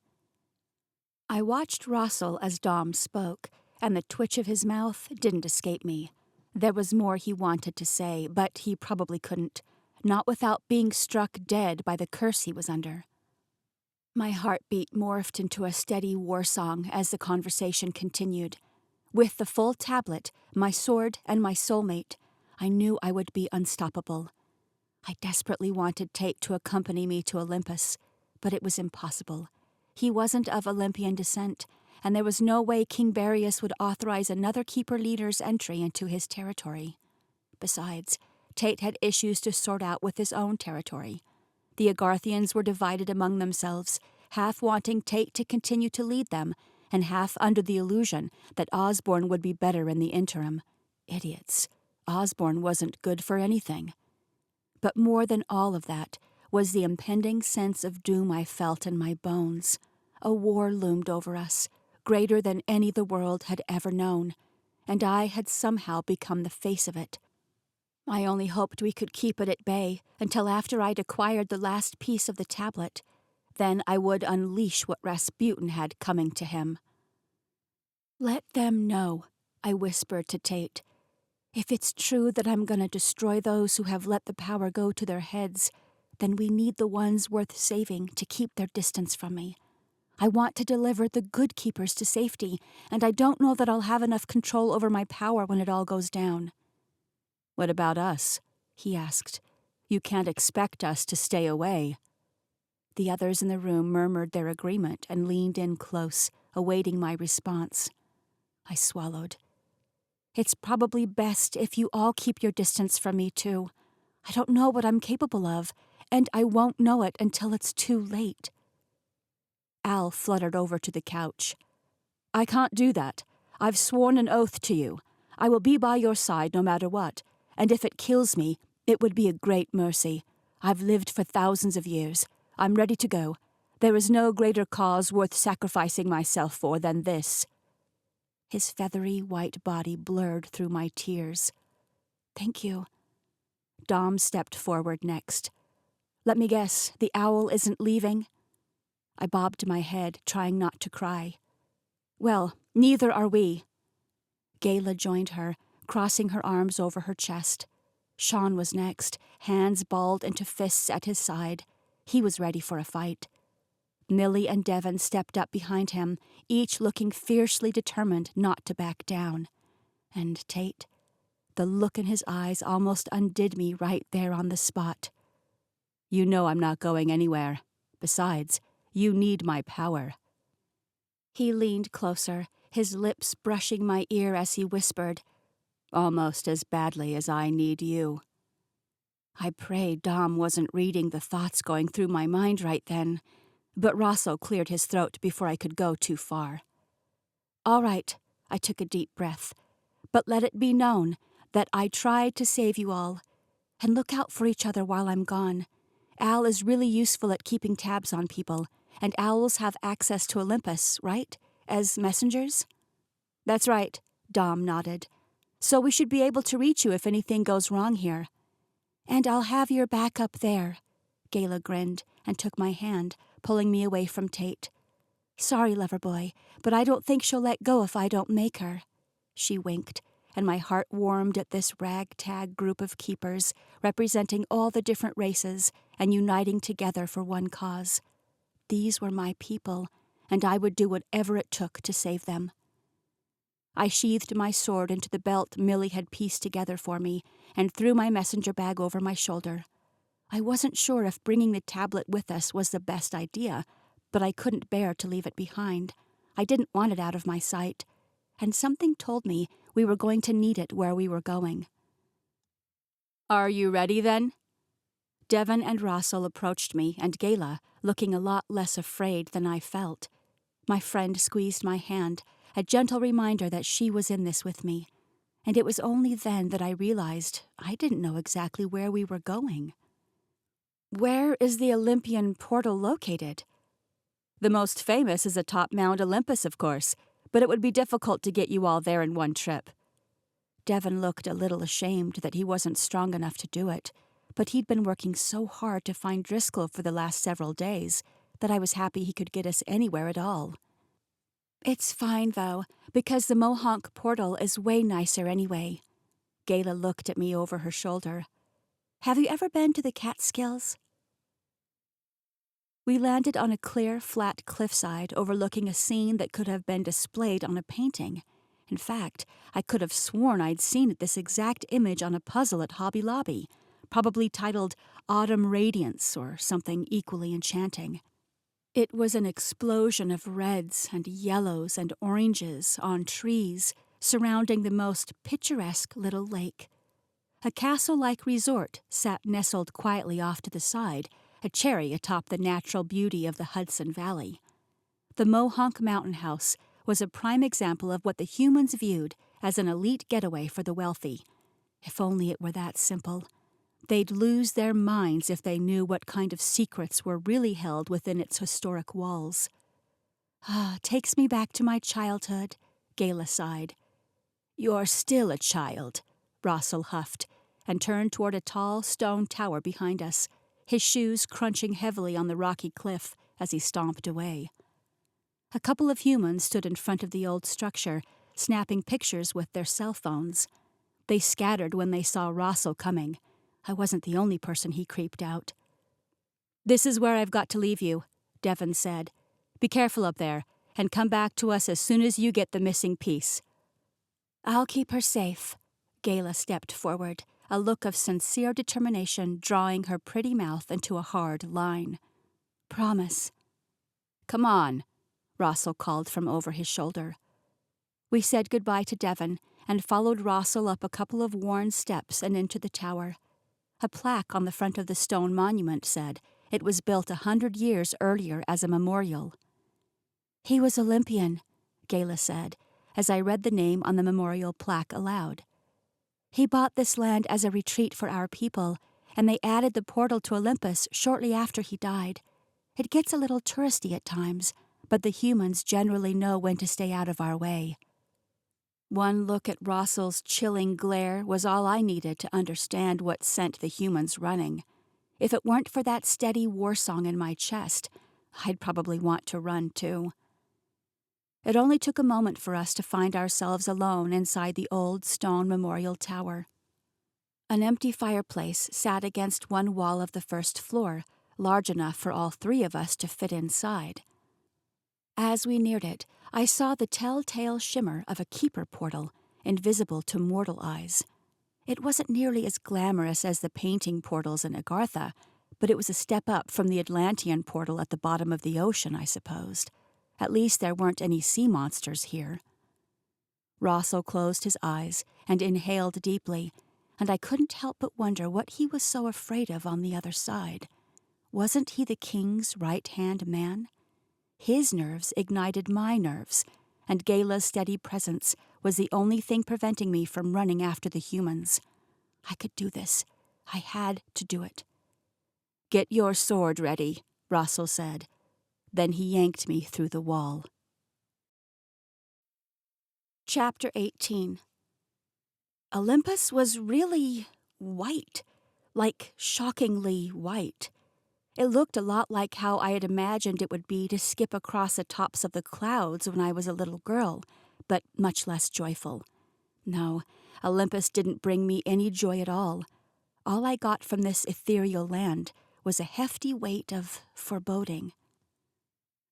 A: I watched Russell as Dom spoke, and the twitch of his mouth didn't escape me. There was more he wanted to say, but he probably couldn't, not without being struck dead by the curse he was under. My heartbeat morphed into a steady war song as the conversation continued. With the full tablet, my sword, and my soulmate, I knew I would be unstoppable. I desperately wanted Tate to accompany me to Olympus, but it was impossible. He wasn't of Olympian descent, and there was no way King Barius would authorize another keeper leader's entry into his territory. Besides, Tate had issues to sort out with his own territory. The Agarthians were divided among themselves, half wanting Tate to continue to lead them, and half under the illusion that Osborne would be better in the interim. Idiots. Osborne wasn't good for anything. But more than all of that was the impending sense of doom I felt in my bones. A war loomed over us, greater than any the world had ever known, and I had somehow become the face of it. I only hoped we could keep it at bay until after I'd acquired the last piece of the tablet. Then I would unleash what Rasputin had coming to him. "Let them know," I whispered to Tate. "If it's true that I'm going to destroy those who have let the power go to their heads, then we need the ones worth saving to keep their distance from me. I want to deliver the good keepers to safety, and I don't know that I'll have enough control over my power when it all goes down." "What about us?" he asked. "You can't expect us to stay away." The others in the room murmured their agreement and leaned in close, awaiting my response. I swallowed. "It's probably best if you all keep your distance from me, too. I don't know what I'm capable of, and I won't know it until it's too late." Al fluttered over to the couch. "I can't do that. I've sworn an oath to you. I will be by your side no matter what, and if it kills me, it would be a great mercy. I've lived for thousands of years. I'm ready to go. There is no greater cause worth sacrificing myself for than this." His feathery white body blurred through my tears. "Thank you." Dom stepped forward next. "Let me guess, the owl isn't leaving?" I bobbed my head, trying not to cry. "Well, neither are we." Gayla joined her, crossing her arms over her chest. Sean was next, hands balled into fists at his side. He was ready for a fight. Millie and Devon stepped up behind him, each looking fiercely determined not to back down. And Tate, the look in his eyes almost undid me right there on the spot. "You know I'm not going anywhere. Besides, you need my power." He leaned closer, his lips brushing my ear as he whispered, "Almost as badly as I need you." I prayed Dom wasn't reading the thoughts going through my mind right then, but Rosso cleared his throat before I could go too far. "All right," I took a deep breath, "but let it be known that I tried to save you all, and look out for each other while I'm gone. Al is really useful at keeping tabs on people, and owls have access to Olympus, right? As messengers?" "That's right," Dom nodded. "So we should be able to reach you if anything goes wrong here." "And I'll have your back up there." Gayla grinned and took my hand, pulling me away from Tate. "Sorry, Loverboy, but I don't think she'll let go if I don't make her." She winked, and my heart warmed at this ragtag group of keepers, representing all the different races and uniting together for one cause. These were my people, and I would do whatever it took to save them. I sheathed my sword into the belt Millie had pieced together for me and threw my messenger bag over my shoulder. I wasn't sure if bringing the tablet with us was the best idea, but I couldn't bear to leave it behind. I didn't want it out of my sight, and something told me we were going to need it where we were going. "Are you ready, then?" Devon and Russell approached me, and Gayla, looking a lot less afraid than I felt. My friend squeezed my hand, a gentle reminder that she was in this with me, and it was only then that I realized I didn't know exactly where we were going. "Where is the Olympian portal located?" "The most famous is atop Mount Olympus, of course, but it would be difficult to get you all there in one trip." Devon looked a little ashamed that he wasn't strong enough to do it, but he'd been working so hard to find Driscoll for the last several days that I was happy he could get us anywhere at all. "It's fine, though, because the Mohonk portal is way nicer anyway." Gayla looked at me over her shoulder. "Have you ever been to the Catskills?" We landed on a clear, flat cliffside overlooking a scene that could have been displayed on a painting. In fact, I could have sworn I'd seen this exact image on a puzzle at Hobby Lobby, probably titled Autumn Radiance or something equally enchanting. It was an explosion of reds and yellows and oranges on trees surrounding the most picturesque little lake. A castle-like resort sat nestled quietly off to the side, a cherry atop the natural beauty of the Hudson Valley. The Mohonk Mountain House was a prime example of what the humans viewed as an elite getaway for the wealthy. If only it were that simple. They'd lose their minds if they knew what kind of secrets were really held within its historic walls. "Takes me back to my childhood," Gayla sighed. You're still a child, Rossel huffed, and turned toward a tall stone tower behind us, his shoes crunching heavily on the rocky cliff as he stomped away. A couple of humans stood in front of the old structure, snapping pictures with their cell phones. They scattered when they saw Rossel coming. I wasn't the only person he creeped out. This is where I've got to leave you, Devon said. Be careful up there, and come back to us as soon as you get the missing piece. I'll keep her safe. Gayla stepped forward, a look of sincere determination drawing her pretty mouth into a hard line. Promise. Come on, Rossel called from over his shoulder. We said goodbye to Devon and followed Rossel up a couple of worn steps and into the tower. A plaque on the front of the stone monument said it was built 100 years earlier as a memorial. He was Olympian, Gayla said, as I read the name on the memorial plaque aloud. He bought this land as a retreat for our people, and they added the portal to Olympus shortly after he died. It gets a little touristy at times, but the humans generally know when to stay out of our way. One look at Rossel's chilling glare was all I needed to understand what sent the humans running. If it weren't for that steady war song in my chest, I'd probably want to run too. It only took a moment for us to find ourselves alone inside the old stone memorial tower. An empty fireplace sat against one wall of the first floor, large enough for all three of us to fit inside. As we neared it, I saw the telltale shimmer of a keeper portal, invisible to mortal eyes. It wasn't nearly as glamorous as the painting portals in Agartha, but it was a step up from the Atlantean portal at the bottom of the ocean, I supposed. At least there weren't any sea monsters here. Rossel closed his eyes and inhaled deeply, and I couldn't help but wonder what he was so afraid of on the other side. Wasn't he the king's right-hand man? His nerves ignited my nerves, and Gayla's steady presence was the only thing preventing me from running after the humans. I could do this. I had to do it. Get your sword ready, Rossel said. Then he yanked me through the wall. Chapter 18. Olympus was really white, like shockingly white. It looked a lot like how I had imagined it would be to skip across the tops of the clouds when I was a little girl, but much less joyful. No, Olympus didn't bring me any joy at all. All I got from this ethereal land was a hefty weight of foreboding.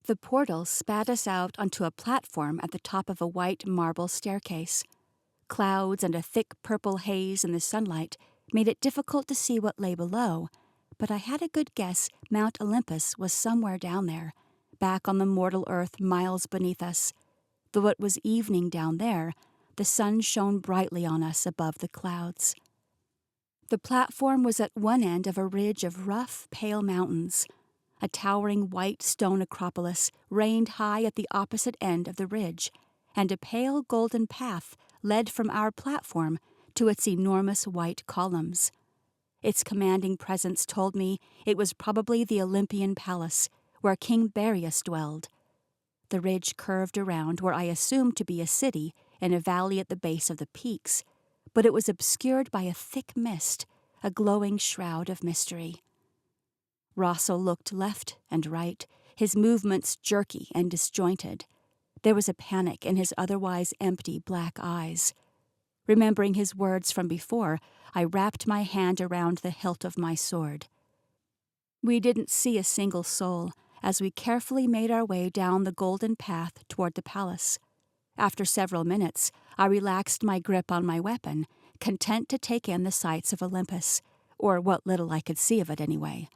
A: The portal spat us out onto a platform at the top of a white marble staircase. Clouds and a thick purple haze in the sunlight made it difficult to see what lay below, but I had a good guess Mount Olympus was somewhere down there, back on the mortal earth miles beneath us. Though it was evening down there, the sun shone brightly on us above the clouds. The platform was at one end of a ridge of rough, pale mountains. A towering white stone acropolis reigned high at the opposite end of the ridge, and a pale golden path led from our platform to its enormous white columns. Its commanding presence told me it was probably the Olympian Palace, where King Barius dwelled. The ridge curved around where I assumed to be a city in a valley at the base of the peaks, but it was obscured by a thick mist, a glowing shroud of mystery. Rossel looked left and right, his movements jerky and disjointed. There was a panic in his otherwise empty black eyes. Remembering his words from before, I wrapped my hand around the hilt of my sword. We didn't see a single soul as we carefully made our way down the golden path toward the palace. After several minutes, I relaxed my grip on my weapon, content to take in the sights of Olympus, or what little I could see of it anyway.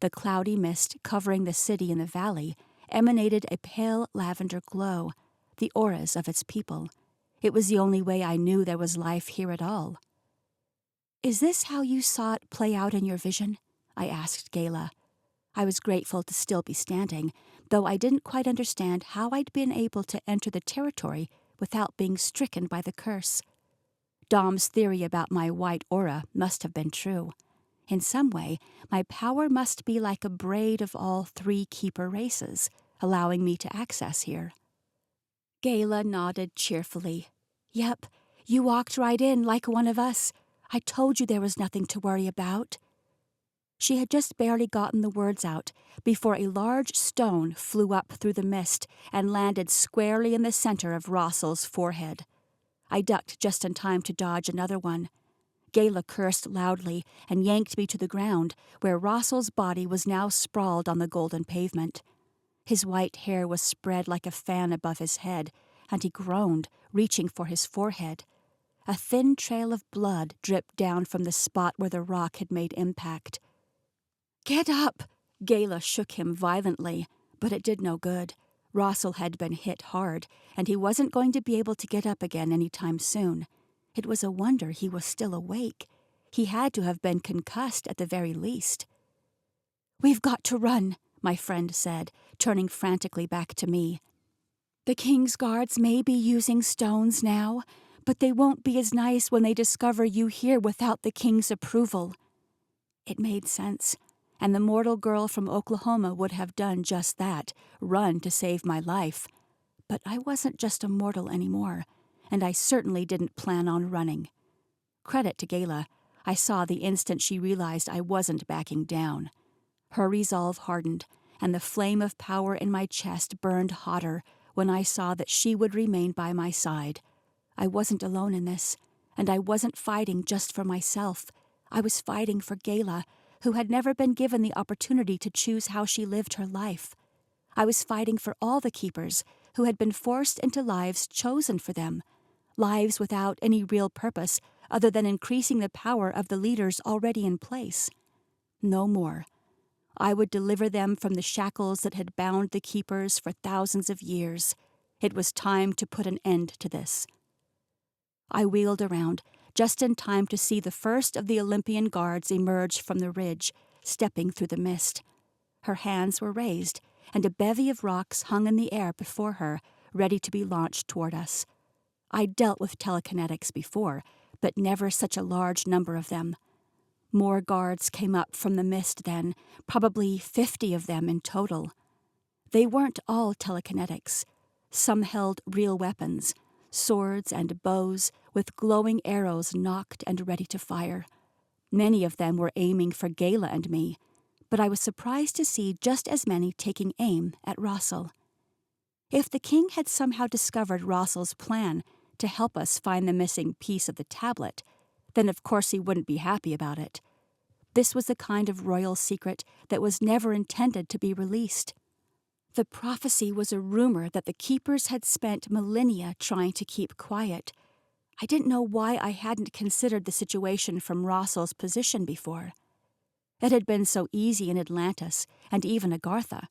A: The cloudy mist covering the city in the valley emanated a pale lavender glow, the auras of its people. It was the only way I knew there was life here at all. "Is this how you saw it play out in your vision?" I asked Gayla. I was grateful to still be standing, though I didn't quite understand how I'd been able to enter the territory without being stricken by the curse. Dom's theory about my white aura must have been true. In some way, my power must be like a braid of all three keeper races, allowing me to access here. Gayla nodded cheerfully. Yep, You walked right in like one of us. I told you there was nothing to worry about." She had just barely gotten the words out before a large stone flew up through the mist and landed squarely in the center of Rossel's forehead. I ducked just in time to dodge another one. Gayla cursed loudly and yanked me to the ground, where Rossel's body was now sprawled on the golden pavement. His white hair was spread like a fan above his head, and he groaned, reaching for his forehead. A thin trail of blood dripped down from the spot where the rock had made impact. "Get up!" Gayla shook him violently, but it did no good. Rossel had been hit hard, and he wasn't going to be able to get up again any time soon. It was a wonder he was still awake. He had to have been concussed at the very least. "We've got to run," my friend said, turning frantically back to me. "The King's guards may be using stones now, but they won't be as nice when they discover you here without the King's approval." It made sense, and the mortal girl from Oklahoma would have done just that, run to save my life. But I wasn't just a mortal anymore, and I certainly didn't plan on running. Credit to Gayla, I saw the instant she realized I wasn't backing down. Her resolve hardened, and the flame of power in my chest burned hotter when I saw that she would remain by my side. I wasn't alone in this, and I wasn't fighting just for myself. I was fighting for Gayla, who had never been given the opportunity to choose how she lived her life. I was fighting for all the keepers who had been forced into lives chosen for them, lives without any real purpose other than increasing the power of the leaders already in place. No more. I would deliver them from the shackles that had bound the keepers for thousands of years. It was time to put an end to this. I wheeled around, just in time to see the first of the Olympian guards emerge from the ridge, stepping through the mist. Her hands were raised, and a bevy of rocks hung in the air before her, ready to be launched toward us. I'd dealt with telekinetics before, but never such a large number of them. More guards came up from the mist then, probably 50 of them in total. They weren't all telekinetics. Some held real weapons, swords and bows with glowing arrows nocked and ready to fire. Many of them were aiming for Gayla and me, but I was surprised to see just as many taking aim at Rossel. If the king had somehow discovered Rossel's plan to help us find the missing piece of the tablet, then of course he wouldn't be happy about it. This was the kind of royal secret that was never intended to be released. The prophecy was a rumor that the keepers had spent millennia trying to keep quiet. I didn't know why I hadn't considered the situation from Rossel's position before. It had been so easy in Atlantis and even Agartha.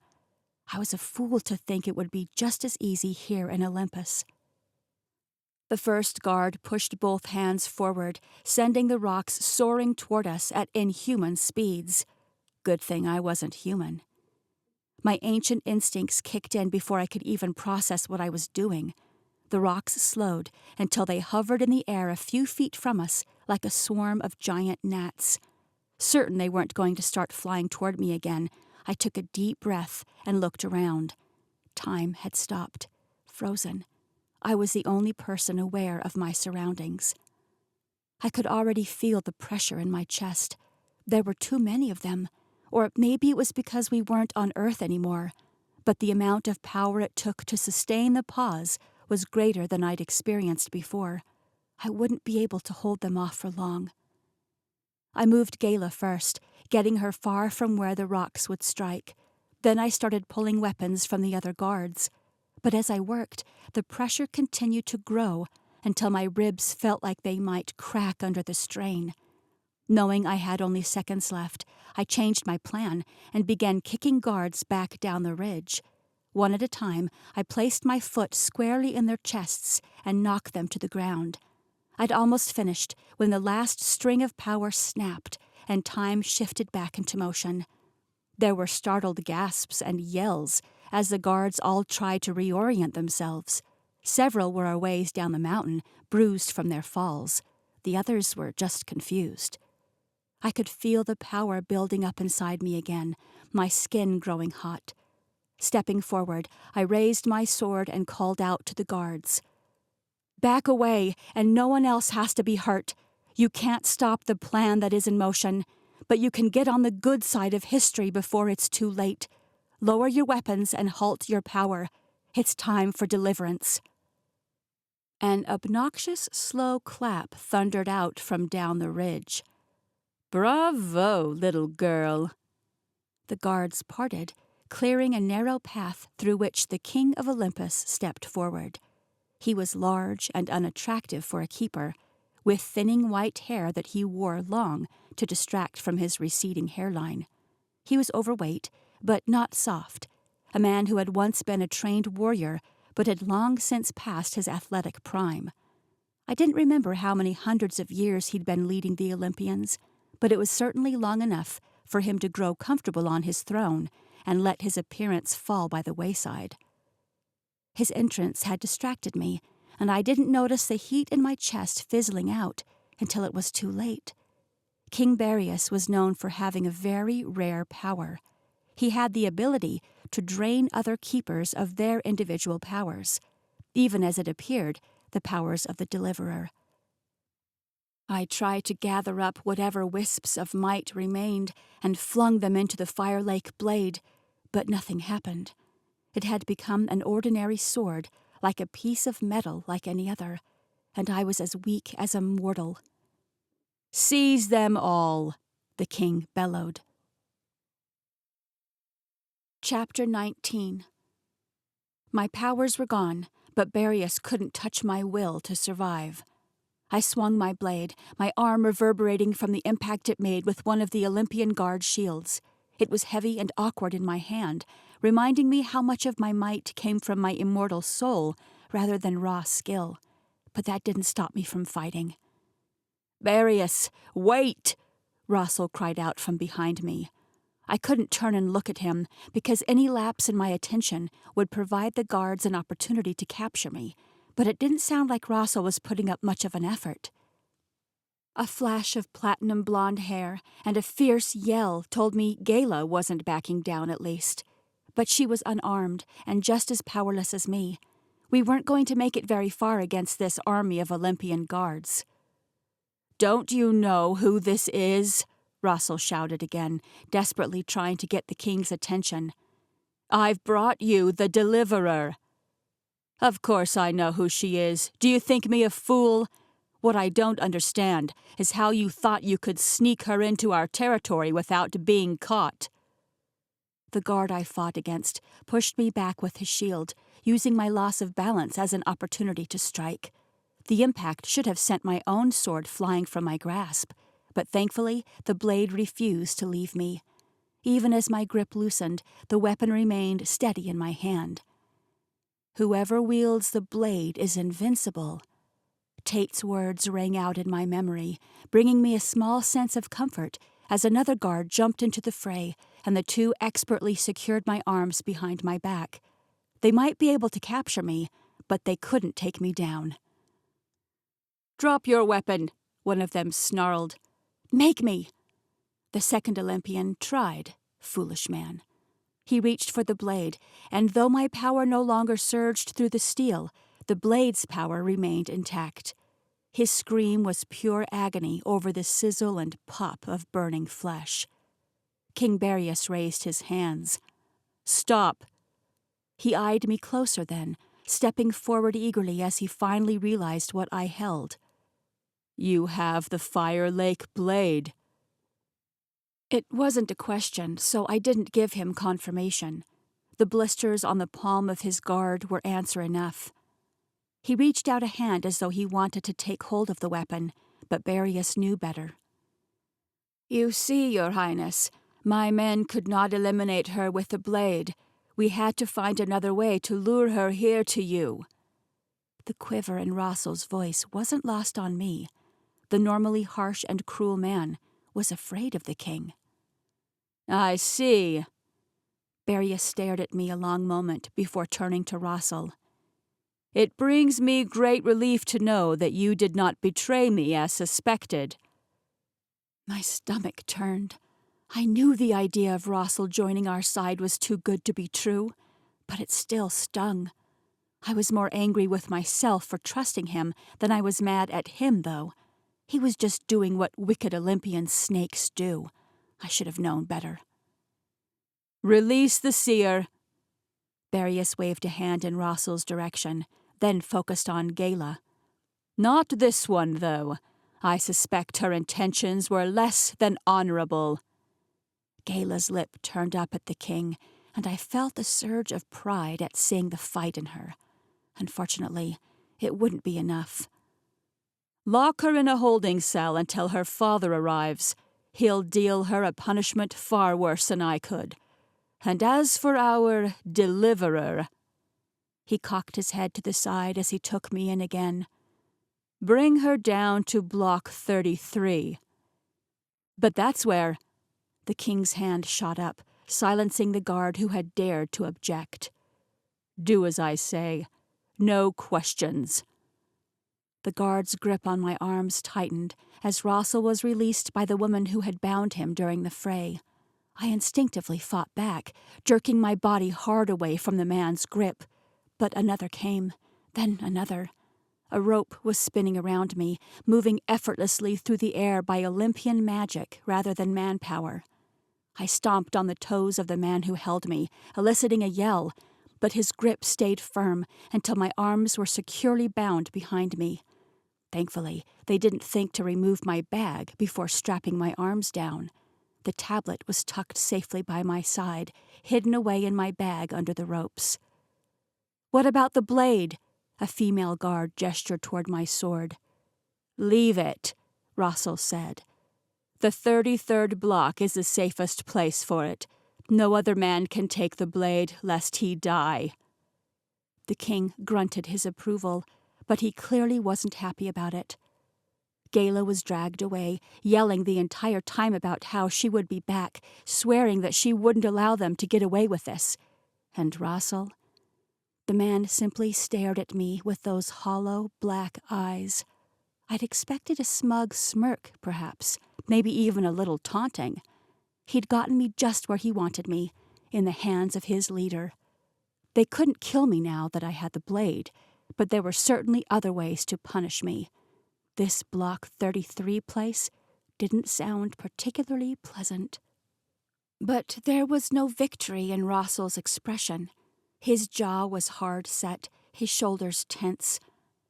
A: I was a fool to think it would be just as easy here in Olympus. The first guard pushed both hands forward, sending the rocks soaring toward us at inhuman speeds. Good thing I wasn't human. My ancient instincts kicked in before I could even process what I was doing. The rocks slowed until they hovered in the air a few feet from us like a swarm of giant gnats. Certain they weren't going to start flying toward me again, I took a deep breath and looked around. Time had stopped, frozen. I was the only person aware of my surroundings. I could already feel the pressure in my chest. There were too many of them, or maybe it was because we weren't on Earth anymore, but the amount of power it took to sustain the pause was greater than I'd experienced before. I wouldn't be able to hold them off for long. I moved Gayla first, getting her far from where the rocks would strike. Then I started pulling weapons from the other guards. But as I worked, the pressure continued to grow until my ribs felt like they might crack under the strain. Knowing I had only seconds left, I changed my plan and began kicking guards back down the ridge. One at a time, I placed my foot squarely in their chests and knocked them to the ground. I'd almost finished when the last string of power snapped and time shifted back into motion. There were startled gasps and yells as the guards all tried to reorient themselves. Several were a ways down the mountain, bruised from their falls. The others were just confused. I could feel the power building up inside me again, my skin growing hot. Stepping forward, I raised my sword and called out to the guards. Back away, and no one else has to be hurt. You can't stop the plan that is in motion, but you can get on the good side of history before it's too late. Lower your weapons and halt your power. It's time for deliverance." An obnoxious, slow clap thundered out from down the ridge. "Bravo, little girl." The guards parted, clearing a narrow path through which the King of Olympus stepped forward. He was large and unattractive for a keeper, with thinning white hair that he wore long to distract from his receding hairline. He was overweight, but not soft, a man who had once been a trained warrior but had long since passed his athletic prime. I didn't remember how many hundreds of years he'd been leading the Olympians, but it was certainly long enough for him to grow comfortable on his throne and let his appearance fall by the wayside. His entrance had distracted me, and I didn't notice the heat in my chest fizzling out until it was too late. King Barius was known for having a very rare power. He had the ability to drain other keepers of their individual powers, even as it appeared, the powers of the deliverer. I tried to gather up whatever wisps of might remained and flung them into the fire lake blade, but nothing happened. It had become an ordinary sword, like a piece of metal like any other, and I was as weak as a mortal. "Seize them all," the king bellowed. Chapter 19. My powers were gone, but Barius couldn't touch my will to survive. I swung my blade, my arm reverberating from the impact it made with one of the Olympian Guard shields. It was heavy and awkward in my hand, reminding me how much of my might came from my immortal soul rather than raw skill. But that didn't stop me from fighting. "Barius, wait!" Russell cried out from behind me. I couldn't turn and look at him, because any lapse in my attention would provide the guards an opportunity to capture me, but it didn't sound like Russell was putting up much of an effort. A flash of platinum blonde hair and a fierce yell told me Gala wasn't backing down at least. But she was unarmed and just as powerless as me. We weren't going to make it very far against this army of Olympian guards. "Don't you know who this is?" Russell shouted again, desperately trying to get the king's attention. "I've brought you the deliverer." "Of course I know who she is. Do you think me a fool? What I don't understand is how you thought you could sneak her into our territory without being caught." The guard I fought against pushed me back with his shield, using my loss of balance as an opportunity to strike. The impact should have sent my own sword flying from my grasp, but thankfully the blade refused to leave me. Even as my grip loosened, the weapon remained steady in my hand. "Whoever wields the blade is invincible." Tate's words rang out in my memory, bringing me a small sense of comfort as another guard jumped into the fray and the two expertly secured my arms behind my back. They might be able to capture me, but they couldn't take me down. "Drop your weapon," one of them snarled. "Make me!" The second Olympian tried, foolish man. He reached for the blade, and though my power no longer surged through the steel, the blade's power remained intact. His scream was pure agony over the sizzle and pop of burning flesh. King Barius raised his hands. "Stop!" He eyed me closer then, stepping forward eagerly as he finally realized what I held. "You have the Fire Lake blade." It wasn't a question, so I didn't give him confirmation. The blisters on the palm of his guard were answer enough. He reached out a hand as though he wanted to take hold of the weapon, but Barius knew better. "You see, Your Highness, my men could not eliminate her with the blade. We had to find another way to lure her here to you." The quiver in Russell's voice wasn't lost on me. The normally harsh and cruel man was afraid of the king. "I see." Barius stared at me a long moment before turning to Russell. "It brings me great relief to know that you did not betray me as suspected." My stomach turned. I knew the idea of Russell joining our side was too good to be true, but it still stung. I was more angry with myself for trusting him than I was mad at him, though. He was just doing what wicked Olympian snakes do. I should have known better. "Release the seer." Barius waved a hand in Rossel's direction, then focused on Gala. "Not this one, though. I suspect her intentions were less than honorable." Gala's lip turned up at the king, and I felt a surge of pride at seeing the fight in her. Unfortunately, it wouldn't be enough. "Lock her in a holding cell until her father arrives. He'll deal her a punishment far worse than I could. And as for our deliverer," he cocked his head to the side as he took me in again, "bring her down to block 33. "But that's where—" The king's hand shot up, silencing the guard who had dared to object. "Do as I say. No questions." The guard's grip on my arms tightened as Rossel was released by the woman who had bound him during the fray. I instinctively fought back, jerking my body hard away from the man's grip. But another came, then another. A rope was spinning around me, moving effortlessly through the air by Olympian magic rather than manpower. I stomped on the toes of the man who held me, eliciting a yell, but his grip stayed firm until my arms were securely bound behind me. Thankfully, they didn't think to remove my bag before strapping my arms down. The tablet was tucked safely by my side, hidden away in my bag under the ropes. "What about the blade?" A female guard gestured toward my sword. "Leave it," Rossel said. "The 33rd block is the safest place for it. No other man can take the blade lest he die." The king grunted his approval, but he clearly wasn't happy about it. Gala was dragged away, yelling the entire time about how she would be back, swearing that she wouldn't allow them to get away with this. And Rossel? The man simply stared at me with those hollow, black eyes. I'd expected a smug smirk, perhaps, maybe even a little taunting. He'd gotten me just where he wanted me, in the hands of his leader. They couldn't kill me now that I had the blade, but there were certainly other ways to punish me. This Block 33 place didn't sound particularly pleasant. But there was no victory in Rossel's expression. His jaw was hard set, his shoulders tense,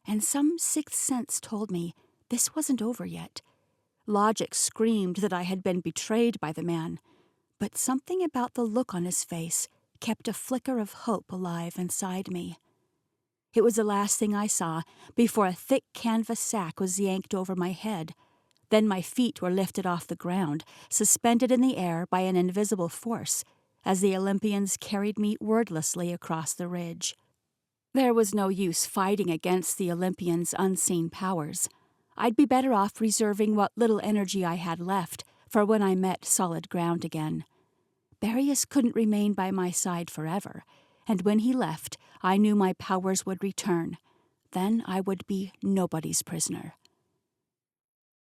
A: and some sixth sense told me this wasn't over yet. Logic screamed that I had been betrayed by the man, but something about the look on his face kept a flicker of hope alive inside me. It was the last thing I saw before a thick canvas sack was yanked over my head. Then my feet were lifted off the ground, suspended in the air by an invisible force, as the Olympians carried me wordlessly across the ridge. There was no use fighting against the Olympians' unseen powers. I'd be better off reserving what little energy I had left for when I met solid ground again. Barius couldn't remain by my side forever, and when he left, I knew my powers would return. Then I would be nobody's prisoner.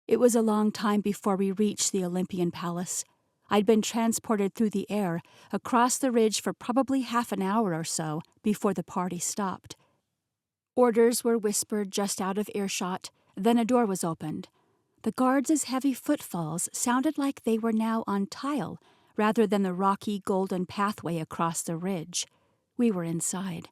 A: It was a long time before we reached the Olympian Palace. I'd been transported through the air, across the ridge for probably half an hour or so before the party stopped. Orders were whispered just out of earshot, then a door was opened. The guards' heavy footfalls sounded like they were now on tile, rather than the rocky golden pathway across the ridge. We were inside.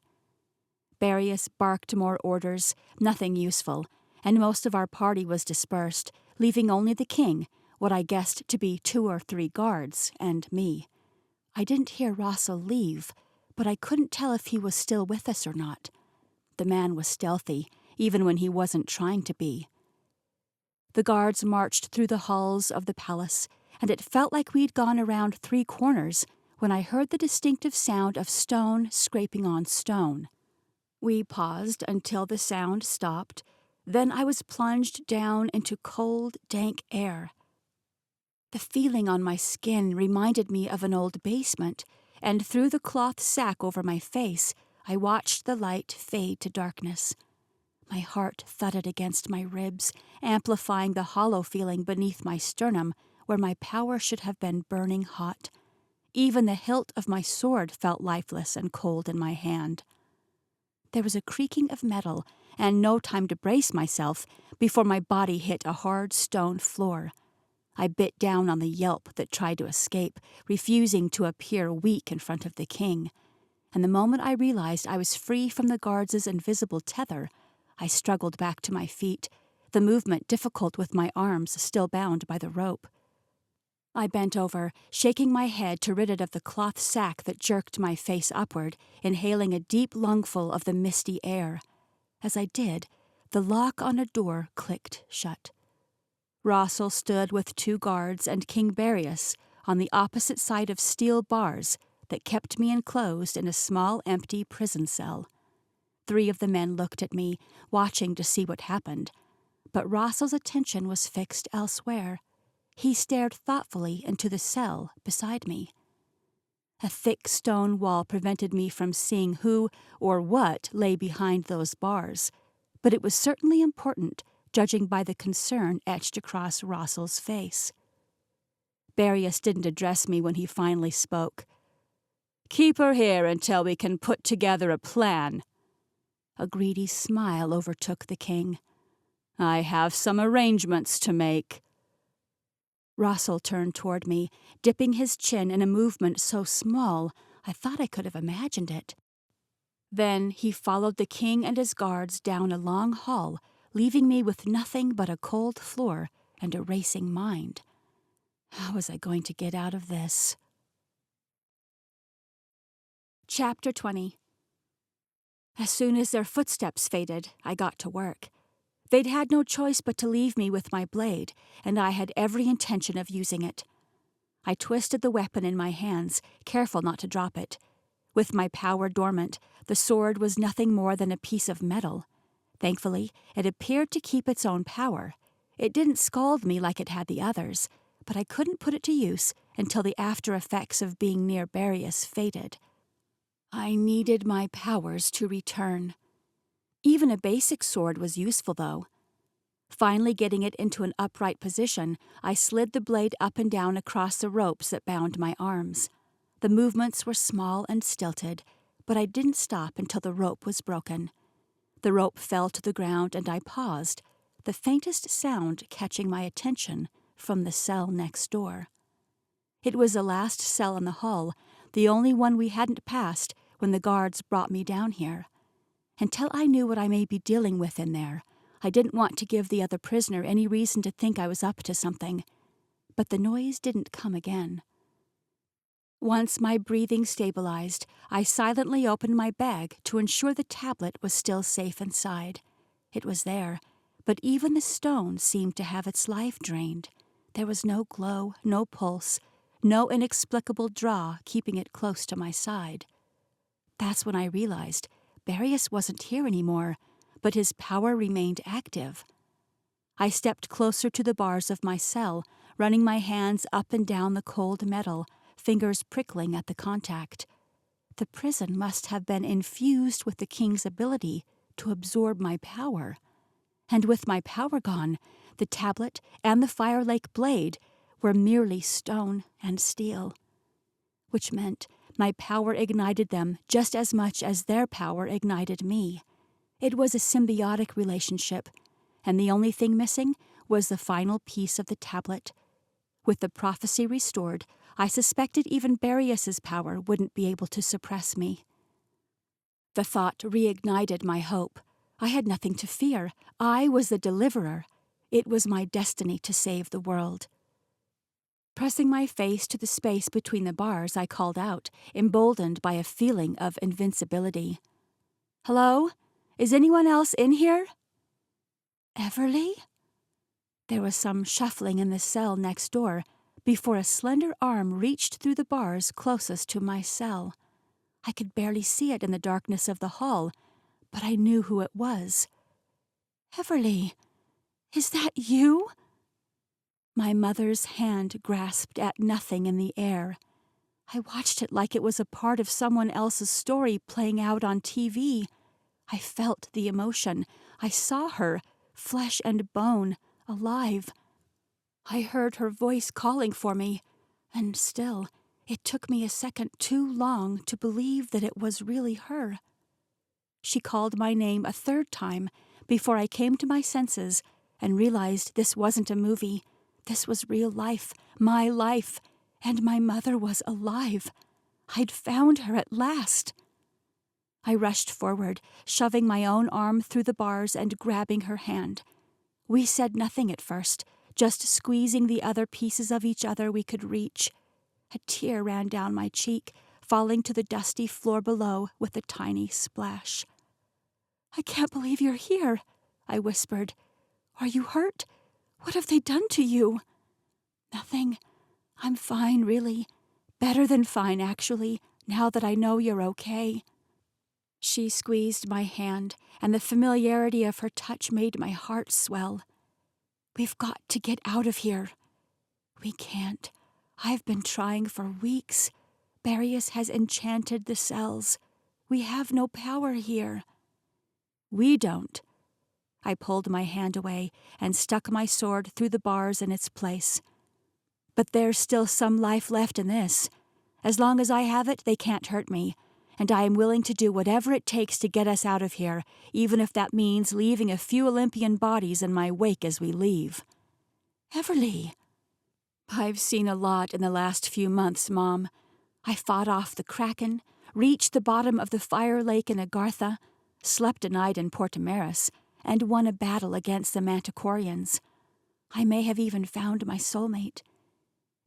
A: Barius barked more orders, nothing useful, and most of our party was dispersed, leaving only the king, what I guessed to be 2 or 3 guards, and me. I didn't hear Rossel leave, but I couldn't tell if he was still with us or not. The man was stealthy, even when he wasn't trying to be. The guards marched through the halls of the palace, and it felt like we'd gone around 3 corners when I heard the distinctive sound of stone scraping on stone. We paused until the sound stopped, then I was plunged down into cold, dank air. The feeling on my skin reminded me of an old basement, and through the cloth sack over my face, I watched the light fade to darkness. My heart thudded against my ribs, amplifying the hollow feeling beneath my sternum where my power should have been burning hot. Even the hilt of my sword felt lifeless and cold in my hand. There was a creaking of metal, and no time to brace myself before my body hit a hard stone floor. I bit down on the yelp that tried to escape, refusing to appear weak in front of the king. And the moment I realized I was free from the guards' invisible tether, I struggled back to my feet, the movement difficult with my arms still bound by the rope. I bent over, shaking my head to rid it of the cloth sack that jerked my face upward, inhaling a deep lungful of the misty air. As I did, the lock on a door clicked shut. Rossel stood with 2 guards and King Barius on the opposite side of steel bars that kept me enclosed in a small empty prison cell. 3 of the men looked at me, watching to see what happened, but Rossel's attention was fixed elsewhere. He stared thoughtfully into the cell beside me. A thick stone wall prevented me from seeing who or what lay behind those bars, but it was certainly important, judging by the concern etched across Rossel's face. Barius didn't address me when he finally spoke. "Keep her here until we can put together a plan." A greedy smile overtook the king. "I have some arrangements to make." Rossel turned toward me, dipping his chin in a movement so small I thought I could have imagined it. Then he followed the king and his guards down a long hall, leaving me with nothing but a cold floor and a racing mind. How was I going to get out of this? Chapter 20. As soon as their footsteps faded, I got to work. They'd had no choice but to leave me with my blade, and I had every intention of using it. I twisted the weapon in my hands, careful not to drop it. With my power dormant, the sword was nothing more than a piece of metal. Thankfully, it appeared to keep its own power. It didn't scald me like it had the others, but I couldn't put it to use until the after effects of being near Barius faded. I needed my powers to return. Even a basic sword was useful, though. Finally getting it into an upright position, I slid the blade up and down across the ropes that bound my arms. The movements were small and stilted, but I didn't stop until the rope was broken. The rope fell to the ground and I paused, the faintest sound catching my attention from the cell next door. It was the last cell in the hall, the only one we hadn't passed when the guards brought me down here. Until I knew what I may be dealing with in there, I didn't want to give the other prisoner any reason to think I was up to something. But the noise didn't come again. Once my breathing stabilized, I silently opened my bag to ensure the tablet was still safe inside. It was there, but even the stone seemed to have its life drained. There was no glow, no pulse, no inexplicable draw keeping it close to my side. That's when I realized Barius wasn't here anymore, but his power remained active. I stepped closer to the bars of my cell, running my hands up and down the cold metal, fingers prickling at the contact. The prison must have been infused with the king's ability to absorb my power. And with my power gone, the tablet and the Fire Lake blade were merely stone and steel. Which meant my power ignited them just as much as their power ignited me. It was a symbiotic relationship, and the only thing missing was the final piece of the tablet. With the prophecy restored, I suspected even Barius's power wouldn't be able to suppress me. The thought reignited my hope. I had nothing to fear. I was the deliverer. It was my destiny to save the world. Pressing my face to the space between the bars, I called out, emboldened by a feeling of invincibility. "Hello? Is anyone else in here?" "Everly?" There was some shuffling in the cell next door before a slender arm reached through the bars closest to my cell. I could barely see it in the darkness of the hall, but I knew who it was. "Everly, is that you?" My mother's hand grasped at nothing in the air. I watched it like it was a part of someone else's story playing out on TV. I felt the emotion. I saw her, flesh and bone, alive. I heard her voice calling for me, and still, it took me a second too long to believe that it was really her. She called my name a third time before I came to my senses and realized this wasn't a movie. This was real life, and my mother was alive. I'd found her at last. I rushed forward, shoving my own arm through the bars and grabbing her hand. We said nothing at first, just squeezing the other pieces of each other we could reach. A tear ran down my cheek, falling to the dusty floor below with a tiny splash. "I can't believe you're here," I whispered. "Are you hurt? What have they done to you?" "Nothing. I'm fine, really. Better than fine, actually, now that I know you're okay." She squeezed my hand, and the familiarity of her touch made my heart swell. "We've got to get out of here." "We can't. I've been trying for weeks. Barrius has enchanted the cells. We have no power here." "We don't." I pulled my hand away and stuck my sword through the bars in its place. "But there's still some life left in this. As long as I have it, they can't hurt me, and I am willing to do whatever it takes to get us out of here, even if that means leaving a few Olympian bodies in my wake as we leave." "Everly." "I've seen a lot in the last few months, Mom. I fought off the Kraken, reached the bottom of the fire lake in Agartha, slept a night in Portomaris, and won a battle against the Manticorians. I may have even found my soulmate.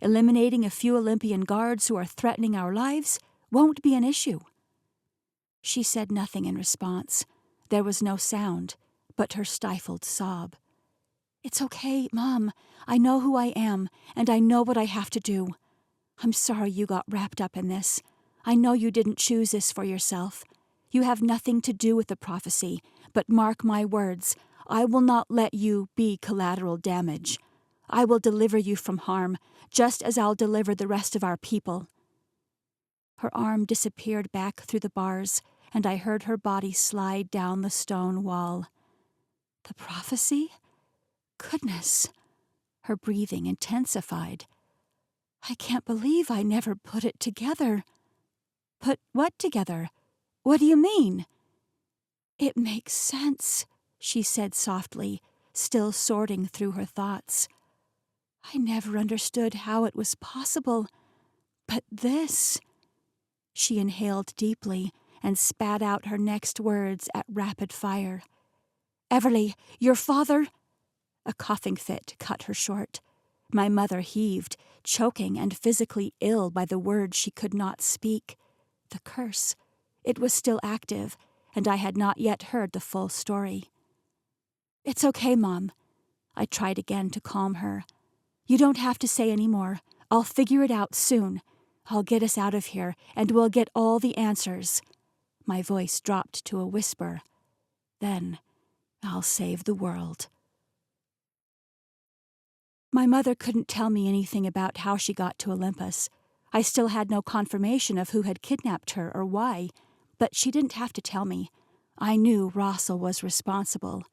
A: Eliminating a few Olympian guards who are threatening our lives won't be an issue." She said nothing in response. There was no sound, but her stifled sob. "It's okay, Mom. I know who I am, and I know what I have to do. I'm sorry you got wrapped up in this. I know you didn't choose this for yourself. You have nothing to do with the prophecy, but mark my words, I will not let you be collateral damage. I will deliver you from harm, just as I'll deliver the rest of our people." Her arm disappeared back through the bars, and I heard her body slide down the stone wall. "The prophecy? Goodness." Her breathing intensified. "I can't believe I never put it together." "Put what together? What do you mean?" "It makes sense," she said softly, still sorting through her thoughts. "I never understood how it was possible. But this..." She inhaled deeply and spat out her next words at rapid fire. "Everly, your father..." A coughing fit cut her short. My mother heaved, choking and physically ill by the words she could not speak. The curse. It was still active, and I had not yet heard the full story. "It's okay, Mom." I tried again to calm her. "You don't have to say any more. I'll figure it out soon. I'll get us out of here, and we'll get all the answers." My voice dropped to a whisper. "Then I'll save the world." My mother couldn't tell me anything about how she got to Olympus. I still had no confirmation of who had kidnapped her or why, but she didn't have to tell me. I knew Rossel was responsible.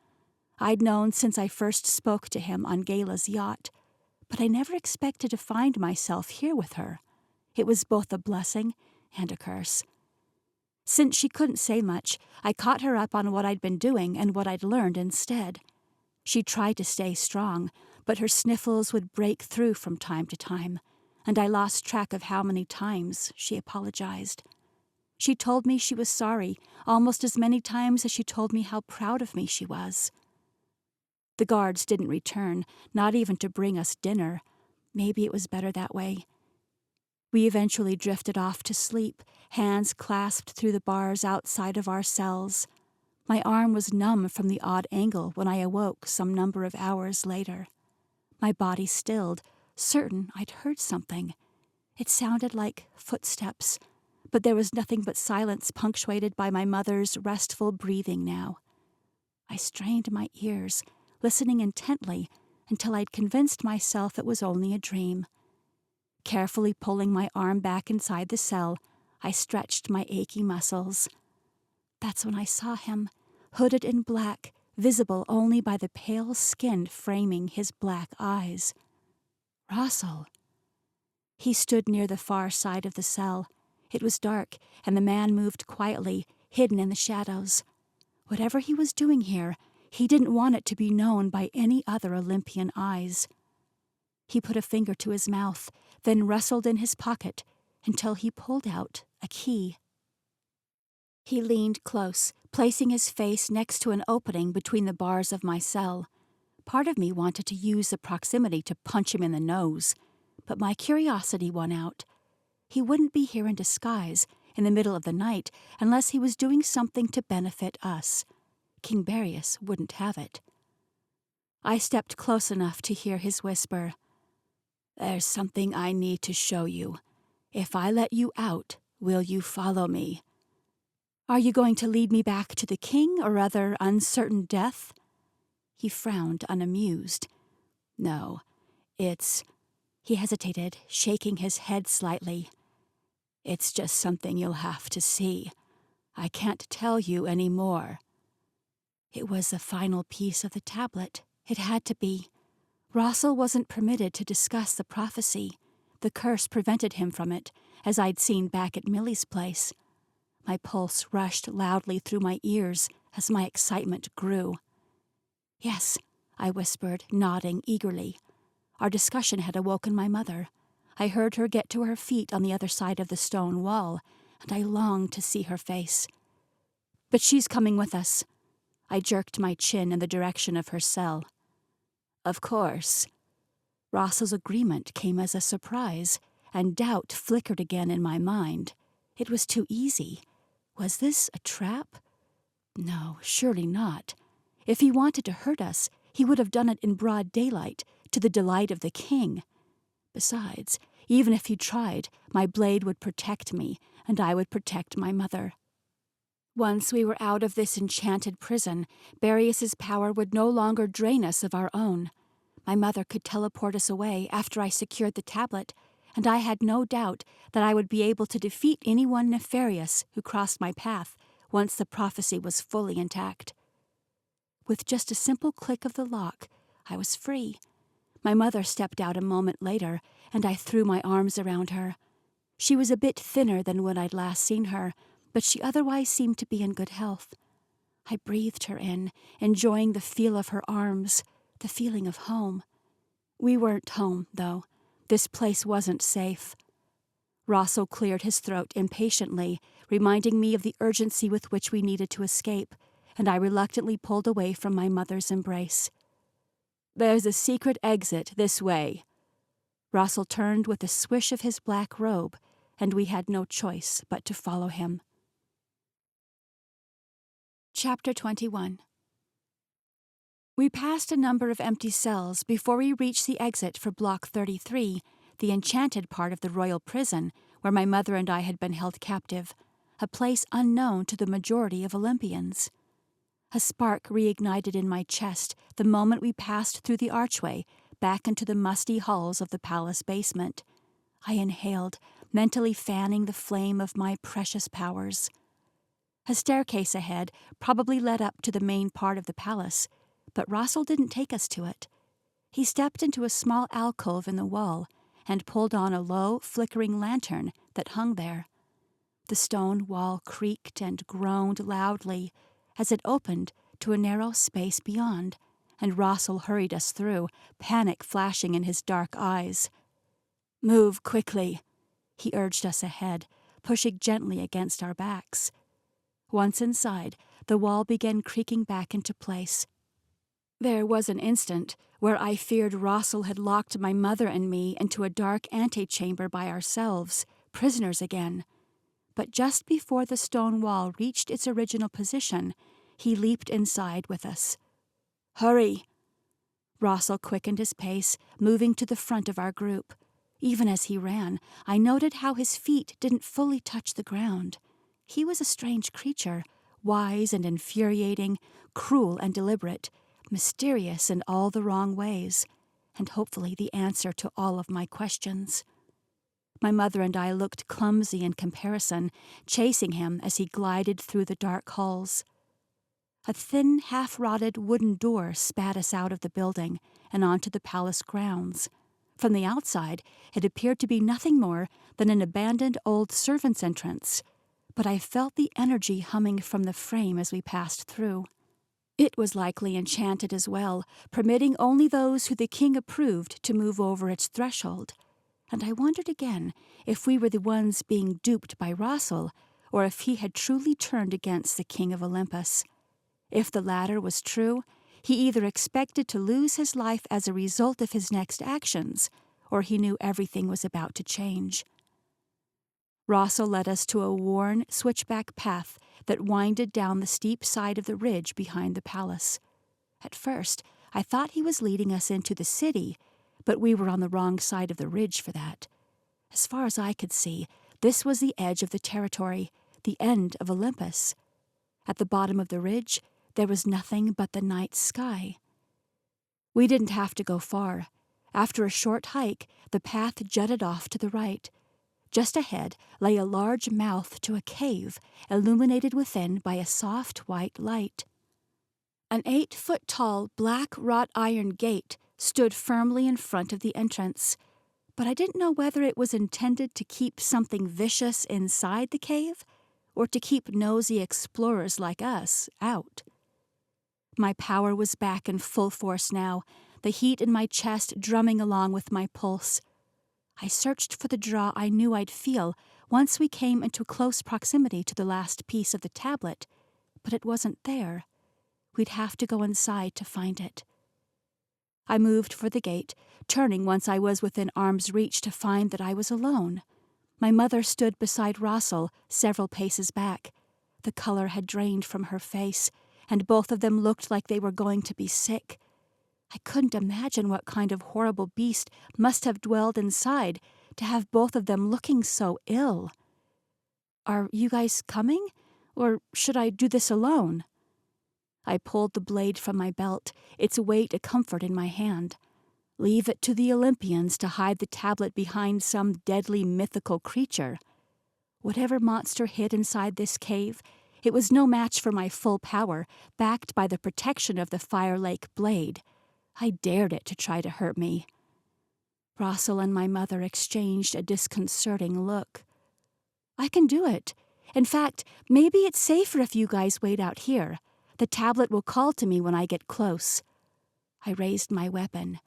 A: I'd known since I first spoke to him on Gala's yacht, but I never expected to find myself here with her. It was both a blessing and a curse. Since she couldn't say much, I caught her up on what I'd been doing and what I'd learned instead. She tried to stay strong, but her sniffles would break through from time to time, and I lost track of how many times she apologized. She told me she was sorry almost as many times as she told me how proud of me she was. The guards didn't return, not even to bring us dinner. Maybe it was better that way. We eventually drifted off to sleep, hands clasped through the bars outside of our cells. My arm was numb from the odd angle when I awoke some number of hours later. My body stilled, certain I'd heard something. It sounded like footsteps, but there was nothing but silence punctuated by my mother's restful breathing now. I strained my ears, listening intently until I'd convinced myself it was only a dream. Carefully pulling my arm back inside the cell, I stretched my achy muscles. That's when I saw him, hooded in black, visible only by the pale skin framing his black eyes. Rossel. He stood near the far side of the cell. It was dark, and the man moved quietly, hidden in the shadows. Whatever he was doing here, he didn't want it to be known by any other Olympian eyes. He put a finger to his mouth, then rustled in his pocket until he pulled out a key. He leaned close, placing his face next to an opening between the bars of my cell. Part of me wanted to use the proximity to punch him in the nose, but my curiosity won out. He wouldn't be here in disguise in the middle of the night unless he was doing something to benefit us. King Barius wouldn't have it. I stepped close enough to hear his whisper. "There's something I need to show you. If I let you out, will you follow me?" "Are you going to lead me back to the king or other uncertain death?" He frowned, unamused. "No, it's—" He hesitated, shaking his head slightly. "It's just something you'll have to see. I can't tell you any more." It was the final piece of the tablet. It had to be. Russell wasn't permitted to discuss the prophecy. The curse prevented him from it, as I'd seen back at Millie's place. My pulse rushed loudly through my ears as my excitement grew. "Yes," I whispered, nodding eagerly. Our discussion had awoken my mother. I heard her get to her feet on the other side of the stone wall, and I longed to see her face. "But she's coming with us." I jerked my chin in the direction of her cell. "Of course." Russell's agreement came as a surprise, and doubt flickered again in my mind. It was too easy. Was this a trap? No, surely not. If he wanted to hurt us, he would have done it in broad daylight, to the delight of the king. Besides, even if he tried, my blade would protect me, and I would protect my mother. Once we were out of this enchanted prison, Barius's power would no longer drain us of our own. My mother could teleport us away after I secured the tablet, and I had no doubt that I would be able to defeat anyone nefarious who crossed my path once the prophecy was fully intact. With just a simple click of the lock, I was free. My mother stepped out a moment later, and I threw my arms around her. She was a bit thinner than when I'd last seen her, but she otherwise seemed to be in good health. I breathed her in, enjoying the feel of her arms, the feeling of home. We weren't home, though. This place wasn't safe. Russell cleared his throat impatiently, reminding me of the urgency with which we needed to escape, and I reluctantly pulled away from my mother's embrace. "There's a secret exit this way." Russell turned with a swish of his black robe, and we had no choice but to follow him. Chapter 21. We passed a number of empty cells before we reached the exit for Block 33, the enchanted part of the royal prison where my mother and I had been held captive, a place unknown to the majority of Olympians. A spark reignited in my chest the moment we passed through the archway back into the musty halls of the palace basement. I inhaled, mentally fanning the flame of my precious powers. A staircase ahead probably led up to the main part of the palace, but Russell didn't take us to it. He stepped into a small alcove in the wall and pulled on a low, flickering lantern that hung there. The stone wall creaked and groaned loudly as it opened to a narrow space beyond, and Russell hurried us through, panic flashing in his dark eyes. "Move quickly," he urged us ahead, pushing gently against our backs. Once inside, the wall began creaking back into place. There was an instant where I feared Russell had locked my mother and me into a dark antechamber by ourselves, prisoners again. But just before the stone wall reached its original position, he leaped inside with us. "Hurry!" Russell quickened his pace, moving to the front of our group. Even as he ran, I noted how his feet didn't fully touch the ground. He was a strange creature, wise and infuriating, cruel and deliberate, mysterious in all the wrong ways, and hopefully the answer to all of my questions. My mother and I looked clumsy in comparison, chasing him as he glided through the dark halls. A thin, half-rotted wooden door spat us out of the building and onto the palace grounds. From the outside, it appeared to be nothing more than an abandoned old servants' entrance. but I felt the energy humming from the frame as we passed through. It was likely enchanted as well, permitting only those who the king approved to move over its threshold. And I wondered again if we were the ones being duped by Russell, or if he had truly turned against the king of Olympus. If the latter was true, he either expected to lose his life as a result of his next actions, or he knew everything was about to change. Russell led us to a worn, switchback path that winded down the steep side of the ridge behind the palace. At first, I thought he was leading us into the city, but we were on the wrong side of the ridge for that. As far as I could see, this was the edge of the territory, the end of Olympus. At the bottom of the ridge, there was nothing but the night sky. We didn't have to go far. After a short hike, the path jutted off to the right. Just ahead lay a large mouth to a cave, illuminated within by a soft white light. An 8-foot-tall black wrought iron gate stood firmly in front of the entrance, but I didn't know whether it was intended to keep something vicious inside the cave or to keep nosy explorers like us out. My power was back in full force now, the heat in my chest drumming along with my pulse. I searched for the draw I knew I'd feel once we came into close proximity to the last piece of the tablet, but it wasn't there. We'd have to go inside to find it. I moved for the gate, turning once I was within arm's reach to find that I was alone. My mother stood beside Russell, several paces back. The color had drained from her face, and both of them looked like they were going to be sick. I couldn't imagine what kind of horrible beast must have dwelled inside to have both of them looking so ill. "Are you guys coming? Or should I do this alone?" I pulled the blade from my belt, its weight a comfort in my hand. Leave it to the Olympians to hide the tablet behind some deadly mythical creature. Whatever monster hid inside this cave, it was no match for my full power, backed by the protection of the Fire Lake blade. I dared it to try to hurt me. Russell and my mother exchanged a disconcerting look. "I can do it. In fact, maybe it's safer if you guys wait out here. The tablet will call to me when I get close." I raised my weapon.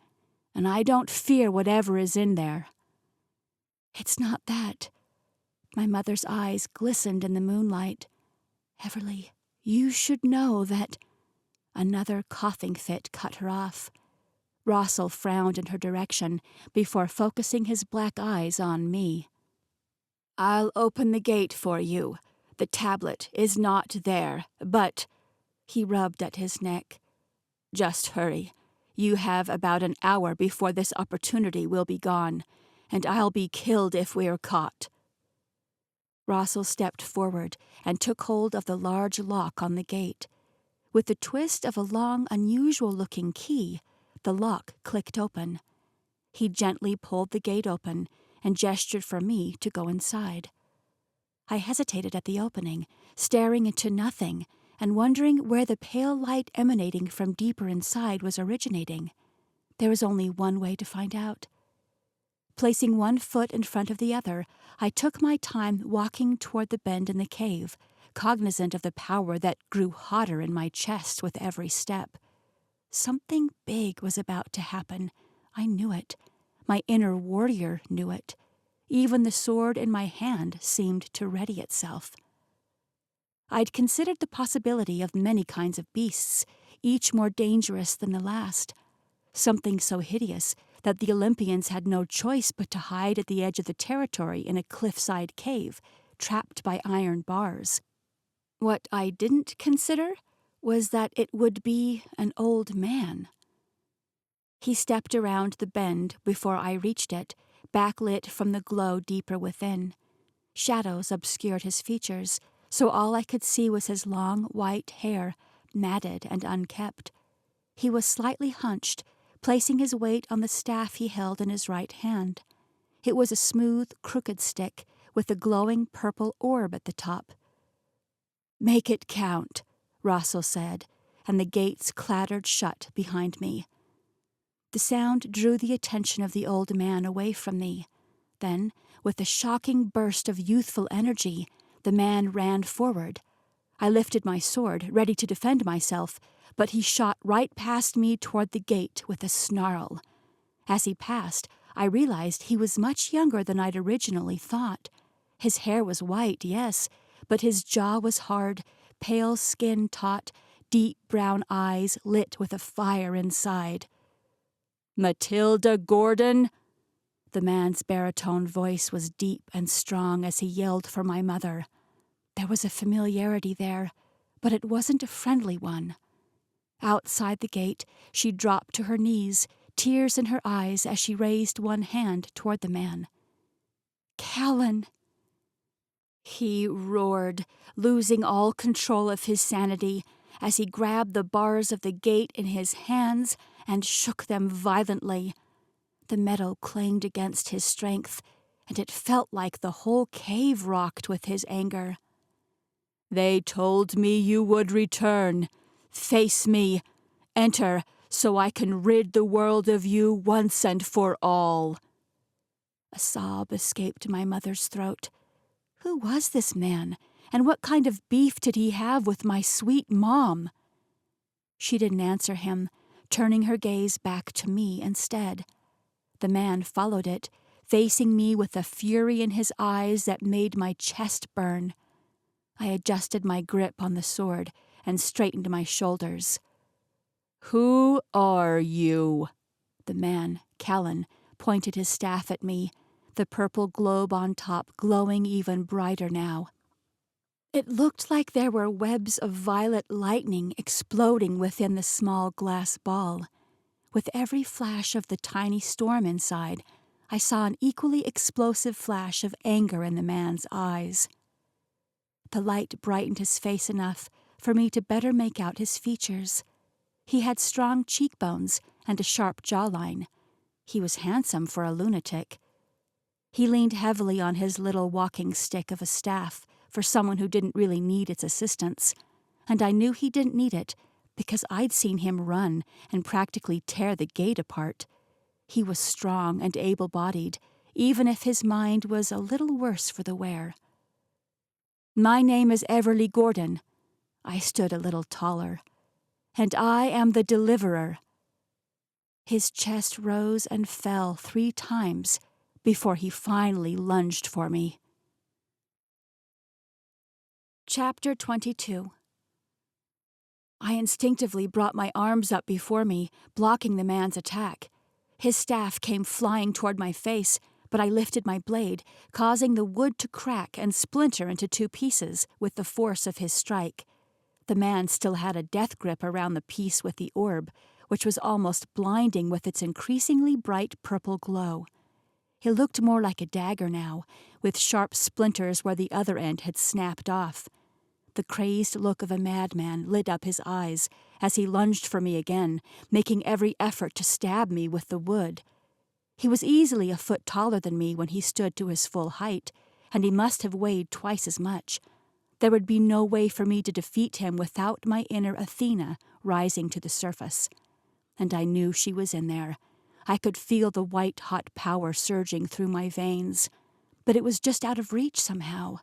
A: "And I don't fear whatever is in there." "It's not that." My mother's eyes glistened in the moonlight. "Everly, you should know that—" Another coughing fit cut her off. Russell frowned in her direction before focusing his black eyes on me. "I'll open the gate for you. The tablet is not there, but—" He rubbed at his neck. "Just hurry. You have about an hour before this opportunity will be gone, and I'll be killed if we're caught." Russell stepped forward and took hold of the large lock on the gate. With the twist of a long, unusual-looking key, the lock clicked open. He gently pulled the gate open and gestured for me to go inside. I hesitated at the opening, staring into nothing and wondering where the pale light emanating from deeper inside was originating. There was only one way to find out. Placing one foot in front of the other, I took my time walking toward the bend in the cave, cognizant of the power that grew hotter in my chest with every step. Something big was about to happen. I knew it. My inner warrior knew it. Even the sword in my hand seemed to ready itself. I'd considered the possibility of many kinds of beasts, each more dangerous than the last. Something so hideous that the Olympians had no choice but to hide at the edge of the territory in a cliffside cave, trapped by iron bars. What I didn't consider was that it would be an old man. He stepped around the bend before I reached it, backlit from the glow deeper within. Shadows obscured his features, so all I could see was his long white hair, matted and unkempt. He was slightly hunched, placing his weight on the staff he held in his right hand. It was a smooth, crooked stick with a glowing purple orb at the top. "Make it count," Russell said, and the gates clattered shut behind me. The sound drew the attention of the old man away from me. Then, with a shocking burst of youthful energy, The man ran forward. I lifted my sword, ready to defend myself, but he shot right past me toward the gate with a snarl. As he passed, I realized he was much younger than I'd originally thought. His hair was white, yes, but his jaw was hard, pale skin taut, deep brown eyes lit with a fire inside. "Matilda Gordon!" The man's baritone voice was deep and strong as he yelled for my mother. There was a familiarity there, but it wasn't a friendly one. Outside the gate, she dropped to her knees, tears in her eyes as she raised one hand toward the man. "Callan!" He roared, losing all control of his sanity, as he grabbed the bars of the gate in his hands and shook them violently. The metal clanged against his strength, and it felt like the whole cave rocked with his anger. "They told me you would return. Face me. Enter, so I can rid the world of you once and for all." A sob escaped my mother's throat. Who was this man, and what kind of beef did he have with my sweet mom? She didn't answer him, turning her gaze back to me instead. The man followed it, facing me with a fury in his eyes that made my chest burn. I adjusted my grip on the sword and straightened my shoulders. "Who are you?" The man, Callan, pointed his staff at me, the purple globe on top glowing even brighter now. It looked like there were webs of violet lightning exploding within the small glass ball. With every flash of the tiny storm inside, I saw an equally explosive flash of anger in the man's eyes. The light brightened his face enough for me to better make out his features. He had strong cheekbones and a sharp jawline. He was handsome for a lunatic. He leaned heavily on his little walking stick of a staff for someone who didn't really need its assistance, and I knew he didn't need it because I'd seen him run and practically tear the gate apart. He was strong and able-bodied, even if his mind was a little worse for the wear. "My name is Everly Gordon." I stood a little taller. "And I am the Deliverer." His chest rose and fell 3 times before he finally lunged for me. Chapter 22. I instinctively brought my arms up before me, blocking the man's attack. His staff came flying toward my face, but I lifted my blade, causing the wood to crack and splinter into 2 pieces with the force of his strike. The man still had a death grip around the piece with the orb, which was almost blinding with its increasingly bright purple glow. It looked more like a dagger now, with sharp splinters where the other end had snapped off. The crazed look of a madman lit up his eyes as he lunged for me again, making every effort to stab me with the wood. He was easily a foot taller than me when he stood to his full height, and he must have weighed twice as much. There would be no way for me to defeat him without my inner Athena rising to the surface. And I knew she was in there. I could feel the white-hot power surging through my veins. But it was just out of reach somehow.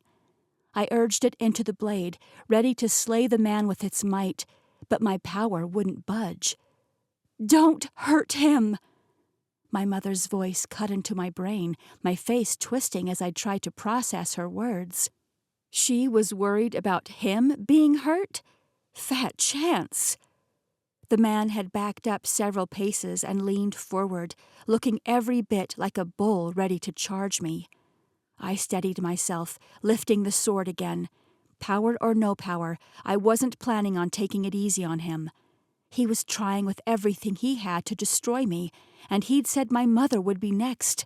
A: I urged it into the blade, ready to slay the man with its might, but my power wouldn't budge. "Don't hurt him!" My mother's voice cut into my brain, my face twisting as I tried to process her words. She was worried about him being hurt? Fat chance! The man had backed up several paces and leaned forward, looking every bit like a bull ready to charge me. I steadied myself, lifting the sword again. Power or no power, I wasn't planning on taking it easy on him. He was trying with everything he had to destroy me, and he'd said my mother would be next.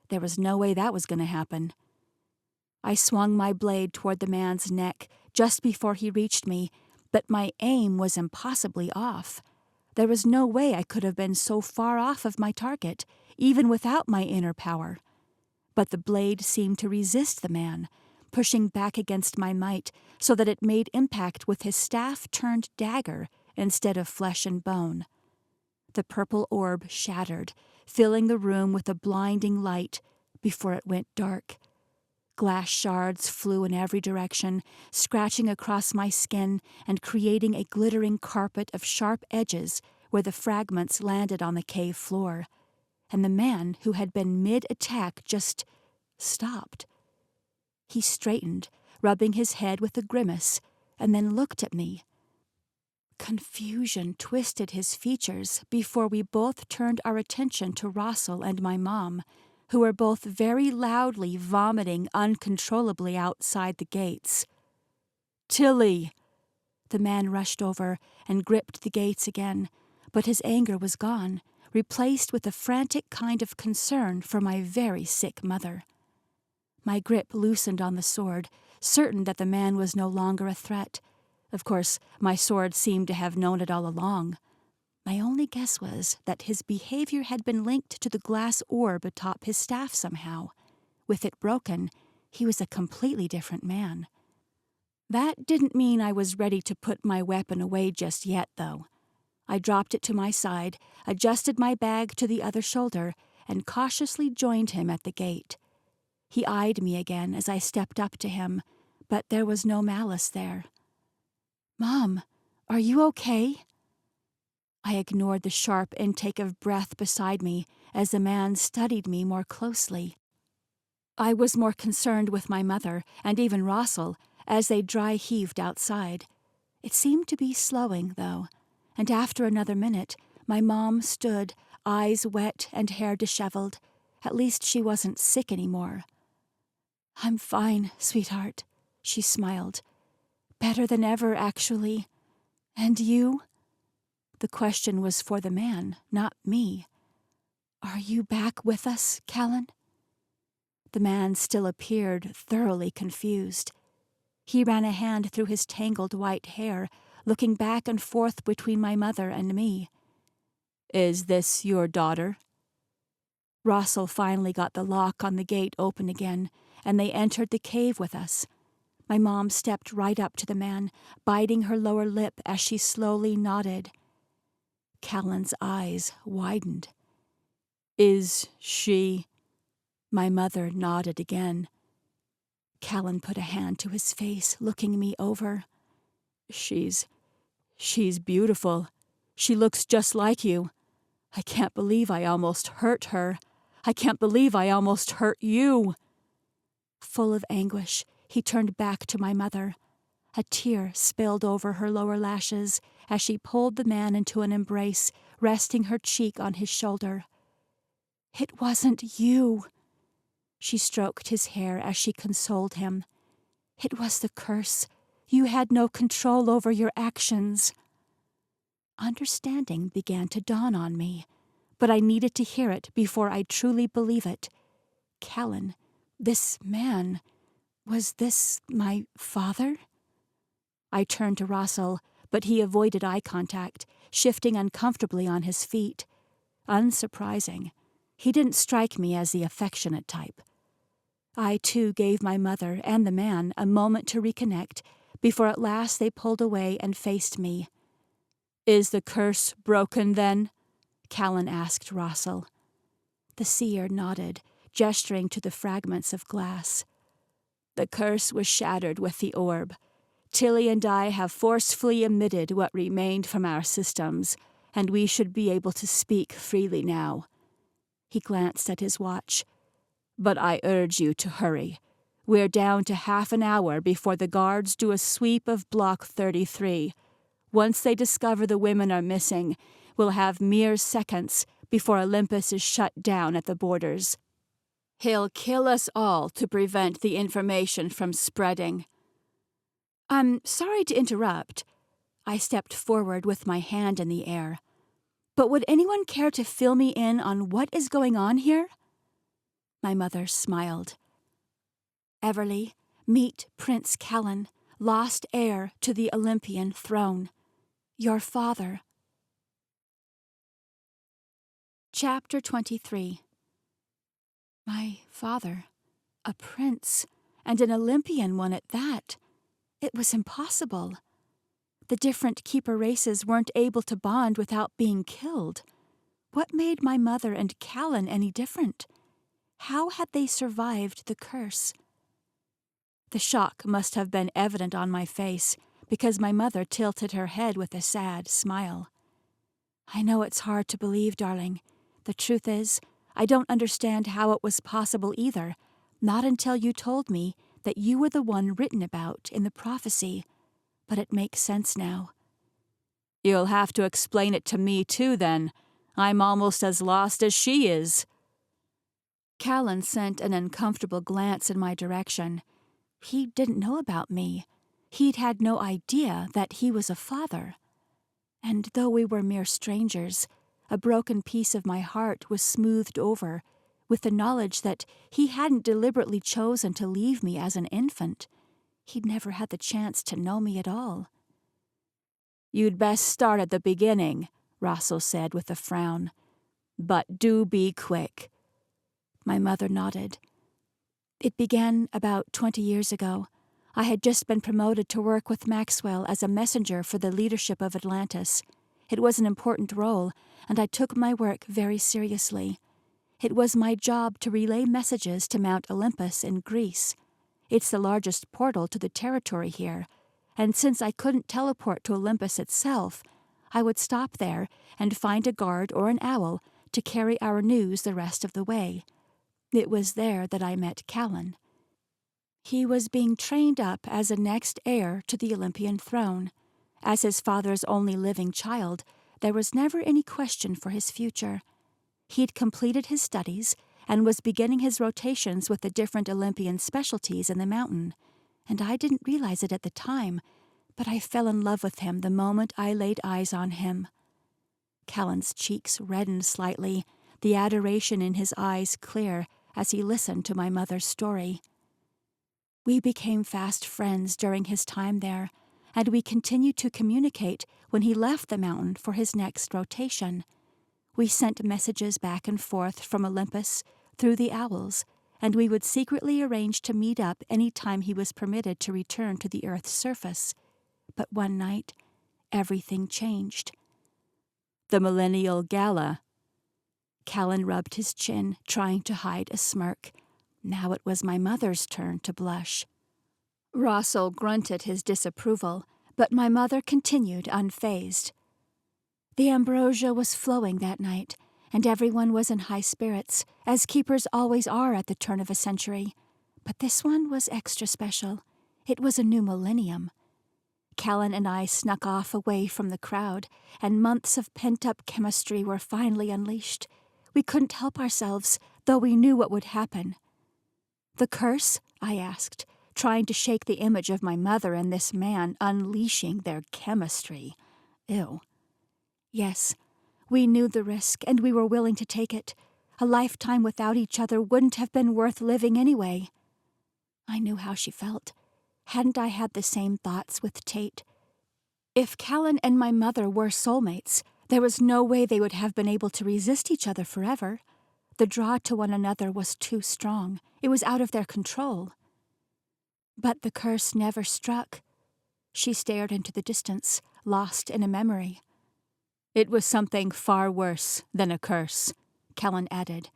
A: There was no way that was going to happen. I swung my blade toward the man's neck just before he reached me, but my aim was impossibly off. There was no way I could have been so far off of my target, even without my inner power. But the blade seemed to resist the man, pushing back against my might so that it made impact with his staff-turned dagger instead of flesh and bone. The purple orb shattered, filling the room with a blinding light before it went dark. Glass shards flew in every direction, scratching across my skin and creating a glittering carpet of sharp edges where the fragments landed on the cave floor. And the man who had been mid-attack just stopped. He straightened, rubbing his head with a grimace, and then looked at me. Confusion twisted his features before we both turned our attention to Russell and my mom, who were both very loudly vomiting uncontrollably outside the gates. "Tilly!" The man rushed over and gripped the gates again, but his anger was gone, replaced with a frantic kind of concern for my very sick mother. My grip loosened on the sword, certain that the man was no longer a threat. Of course, my sword seemed to have known it all along. My only guess was that his behavior had been linked to the glass orb atop his staff somehow. With it broken, he was a completely different man. That didn't mean I was ready to put my weapon away just yet, though. I dropped it to my side, adjusted my bag to the other shoulder, and cautiously joined him at the gate. He eyed me again as I stepped up to him, but there was no malice there. "Mom, are you okay?" I ignored the sharp intake of breath beside me as the man studied me more closely. I was more concerned with my mother and even Russell as they dry heaved outside. It seemed to be slowing, though, and after another minute, my mom stood, eyes wet and hair disheveled. At least she wasn't sick anymore. "I'm fine, sweetheart," she smiled. "Better than ever, actually. And you?" The question was for the man, not me. "Are you back with us, Callan?" The man still appeared thoroughly confused. He ran a hand through his tangled white hair, looking back and forth between my mother and me. "Is this your daughter?" Russell finally got the lock on the gate open again, and they entered the cave with us. My mom stepped right up to the man, biting her lower lip as she slowly nodded. Callan's eyes widened. "Is she—" My mother nodded again. Callan put a hand to his face, looking me over. She's beautiful. She looks just like you. I can't believe I almost hurt her. I can't believe I almost hurt you." Full of anguish, he turned back to my mother. A tear spilled over her lower lashes as she pulled the man into an embrace, resting her cheek on his shoulder. "It wasn't you." She stroked his hair as she consoled him. "It was the curse. You had no control over your actions." Understanding began to dawn on me, but I needed to hear it before I'd truly believe it. Callan, this man, was this my father? I turned to Russell, but he avoided eye contact, shifting uncomfortably on his feet. Unsurprising. He didn't strike me as the affectionate type. I, too, gave my mother and the man a moment to reconnect, before at last they pulled away and faced me. "Is the curse broken, then?" Callan asked Russell. The seer nodded, gesturing to the fragments of glass. "The curse was shattered with the orb. Tilly and I have forcefully emitted what remained from our systems, and we should be able to speak freely now." He glanced at his watch. "But I urge you to hurry. We're down to half an hour before the guards do a sweep of Block 33. Once they discover the women are missing, we'll have mere seconds before Olympus is shut down at the borders. He'll kill us all to prevent the information from spreading." "I'm sorry to interrupt." I stepped forward with my hand in the air. "But would anyone care to fill me in on what is going on here?" My mother smiled. "Everly, meet Prince Callan, lost heir to the Olympian throne. Your father." Chapter 23. My father, a prince, and an Olympian one at that. It was impossible. The different keeper races weren't able to bond without being killed. What made my mother and Callan any different? How had they survived the curse? The shock must have been evident on my face, because my mother tilted her head with a sad smile. "I know it's hard to believe, darling. The truth is, I don't understand how it was possible either, not until you told me that you were the one written about in the prophecy. But it makes sense now." "You'll have to explain it to me too, then. I'm almost as lost as she is." Callan sent an uncomfortable glance in my direction. He didn't know about me. He'd had no idea that he was a father. And though we were mere strangers, a broken piece of my heart was smoothed over with the knowledge that he hadn't deliberately chosen to leave me as an infant. He'd never had the chance to know me at all. "You'd best start at the beginning," Russell said with a frown. "But do be quick." My mother nodded. "It began about 20 years ago. I had just been promoted to work with Maxwell as a messenger for the leadership of Atlantis. It was an important role, and I took my work very seriously. It was my job to relay messages to Mount Olympus in Greece. It's the largest portal to the territory here, and since I couldn't teleport to Olympus itself, I would stop there and find a guard or an owl to carry our news the rest of the way. It was there that I met Callan. He was being trained up as a next heir to the Olympian throne. As his father's only living child, there was never any question for his future. He'd completed his studies and was beginning his rotations with the different Olympian specialties in the mountain, and I didn't realize it at the time, but I fell in love with him the moment I laid eyes on him. Callan's cheeks reddened slightly, the adoration in his eyes clear as he listened to my mother's story. We became fast friends during his time there, and we continued to communicate when he left the mountain for his next rotation. We sent messages back and forth from Olympus through the owls, and we would secretly arrange to meet up any time he was permitted to return to the Earth's surface. But one night, everything changed. "The Millennial Gala." Callan rubbed his chin, trying to hide a smirk. Now it was my mother's turn to blush. Russell grunted his disapproval, but my mother continued unfazed. "The ambrosia was flowing that night, and everyone was in high spirits, as keepers always are at the turn of a century. But this one was extra special. It was a new millennium. Callan and I snuck off away from the crowd, and months of pent-up chemistry were finally unleashed. We couldn't help ourselves, though we knew what would happen." "The curse?" I asked, trying to shake the image of my mother and this man unleashing their chemistry. Ew. "Yes, we knew the risk, and we were willing to take it. A lifetime without each other wouldn't have been worth living anyway." I knew how she felt. Hadn't I had the same thoughts with Tate? If Callan and my mother were soulmates, there was no way they would have been able to resist each other forever. The draw to one another was too strong. It was out of their control. But the curse never struck. She stared into the distance, lost in a memory. "It was something far worse than a curse," Callan added.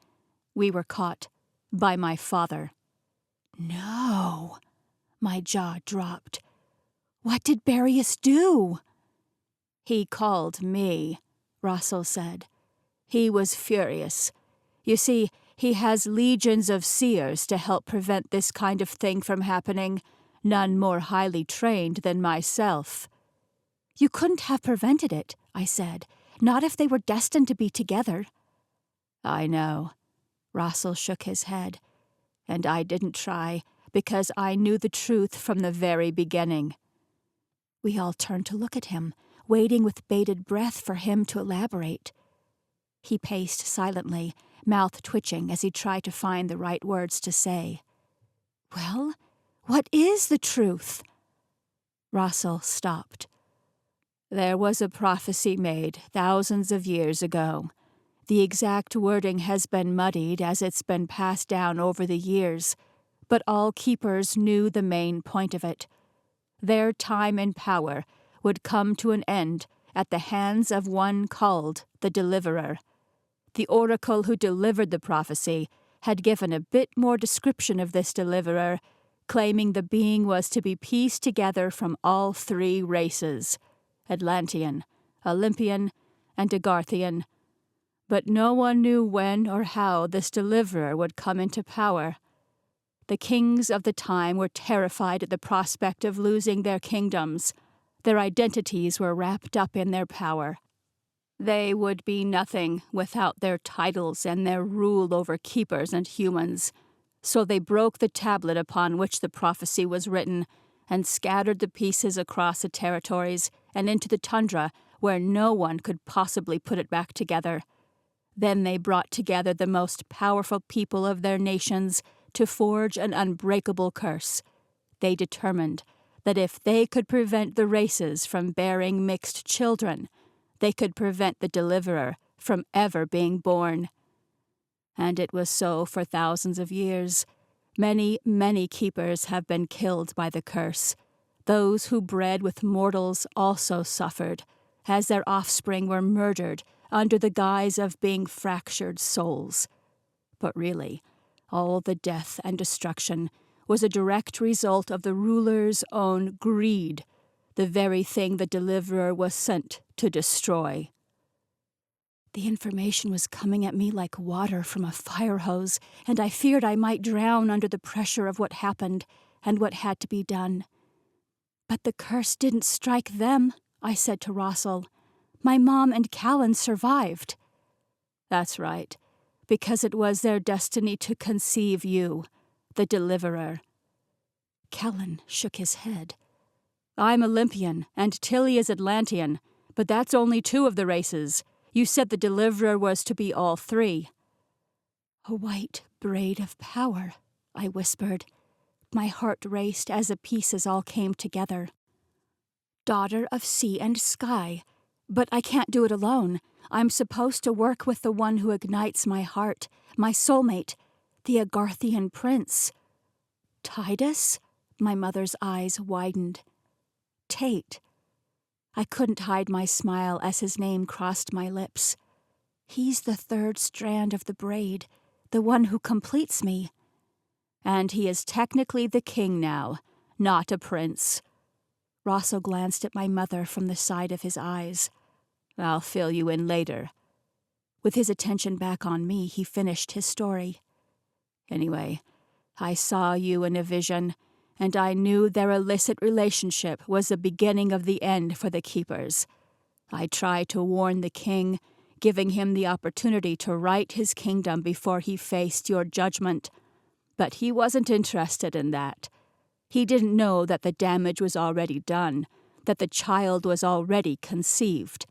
A: "We were caught by my father." "No." My jaw dropped. "What did Barrius do?" "He called me," Russell said. "He was furious. You see, he has legions of seers to help prevent this kind of thing from happening, none more highly trained than myself." "You couldn't have prevented it," I said. "Not if they were destined to be together." "I know." Russell shook his head. "And I didn't try, because I knew the truth from the very beginning." We all turned to look at him, waiting with bated breath for him to elaborate. He paced silently, mouth twitching as he tried to find the right words to say. "Well, what is the truth?" Russell stopped. "There was a prophecy made thousands of years ago. The exact wording has been muddied as it's been passed down over the years, but all keepers knew the main point of it. Their time and power would come to an end at the hands of one called the Deliverer. The oracle who delivered the prophecy had given a bit more description of this deliverer, claiming the being was to be pieced together from all three races, Atlantean, Olympian, and Agarthian. But no one knew when or how this deliverer would come into power. The kings of the time were terrified at the prospect of losing their kingdoms. Their identities were wrapped up in their power. They would be nothing without their titles and their rule over keepers and humans. So they broke the tablet upon which the prophecy was written and scattered the pieces across the territories and into the tundra where no one could possibly put it back together. Then they brought together the most powerful people of their nations to forge an unbreakable curse. They determined that if they could prevent the races from bearing mixed children, they could prevent the deliverer from ever being born. And it was so for thousands of years. Many, many keepers have been killed by the curse. Those who bred with mortals also suffered, as their offspring were murdered under the guise of being fractured souls. But really, all the death and destruction was a direct result of the ruler's own greed, the very thing the deliverer was sent to destroy. The information was coming at me like water from a fire hose, and I feared I might drown under the pressure of what happened and what had to be done. But the curse didn't strike them, I said to Russell. My mom and Callan survived. That's right, because it was their destiny to conceive you, the deliverer. Callan shook his head. I'm Olympian, and Tilly is Atlantean, but that's only two of the races. You said the deliverer was to be all three. A white braid of power, I whispered. My heart raced as the pieces all came together. Daughter of sea and sky. But I can't do it alone. I'm supposed to work with the one who ignites my heart, my soulmate, the Agarthian prince. Titus? My mother's eyes widened. Tate. I couldn't hide my smile as his name crossed my lips. He's the third strand of the braid, the one who completes me. And he is technically the king now, not a prince. Rosso glanced at my mother from the side of his eyes. I'll fill you in later. With his attention back on me, he finished his story. Anyway, I saw you in a vision, and I knew their illicit relationship was the beginning of the end for the keepers. I tried to warn the king, giving him the opportunity to right his kingdom before he faced your judgment. But he wasn't interested in that. He didn't know that the damage was already done, that the child was already conceived.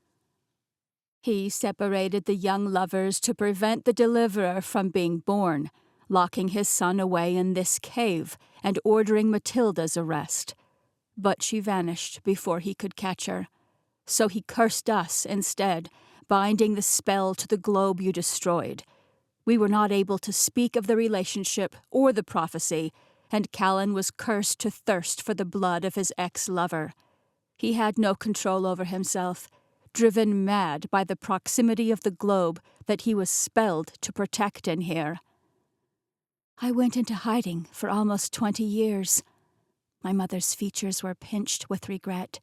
A: He separated the young lovers to prevent the deliverer from being born, locking his son away in this cave and ordering Matilda's arrest. But she vanished before he could catch her. So he cursed us instead, binding the spell to the globe you destroyed. We were not able to speak of the relationship or the prophecy, and Callan was cursed to thirst for the blood of his ex-lover. He had no control over himself, driven mad by the proximity of the globe that he was spelled to protect in here. I went into hiding for almost 20 years. My mother's features were pinched with regret.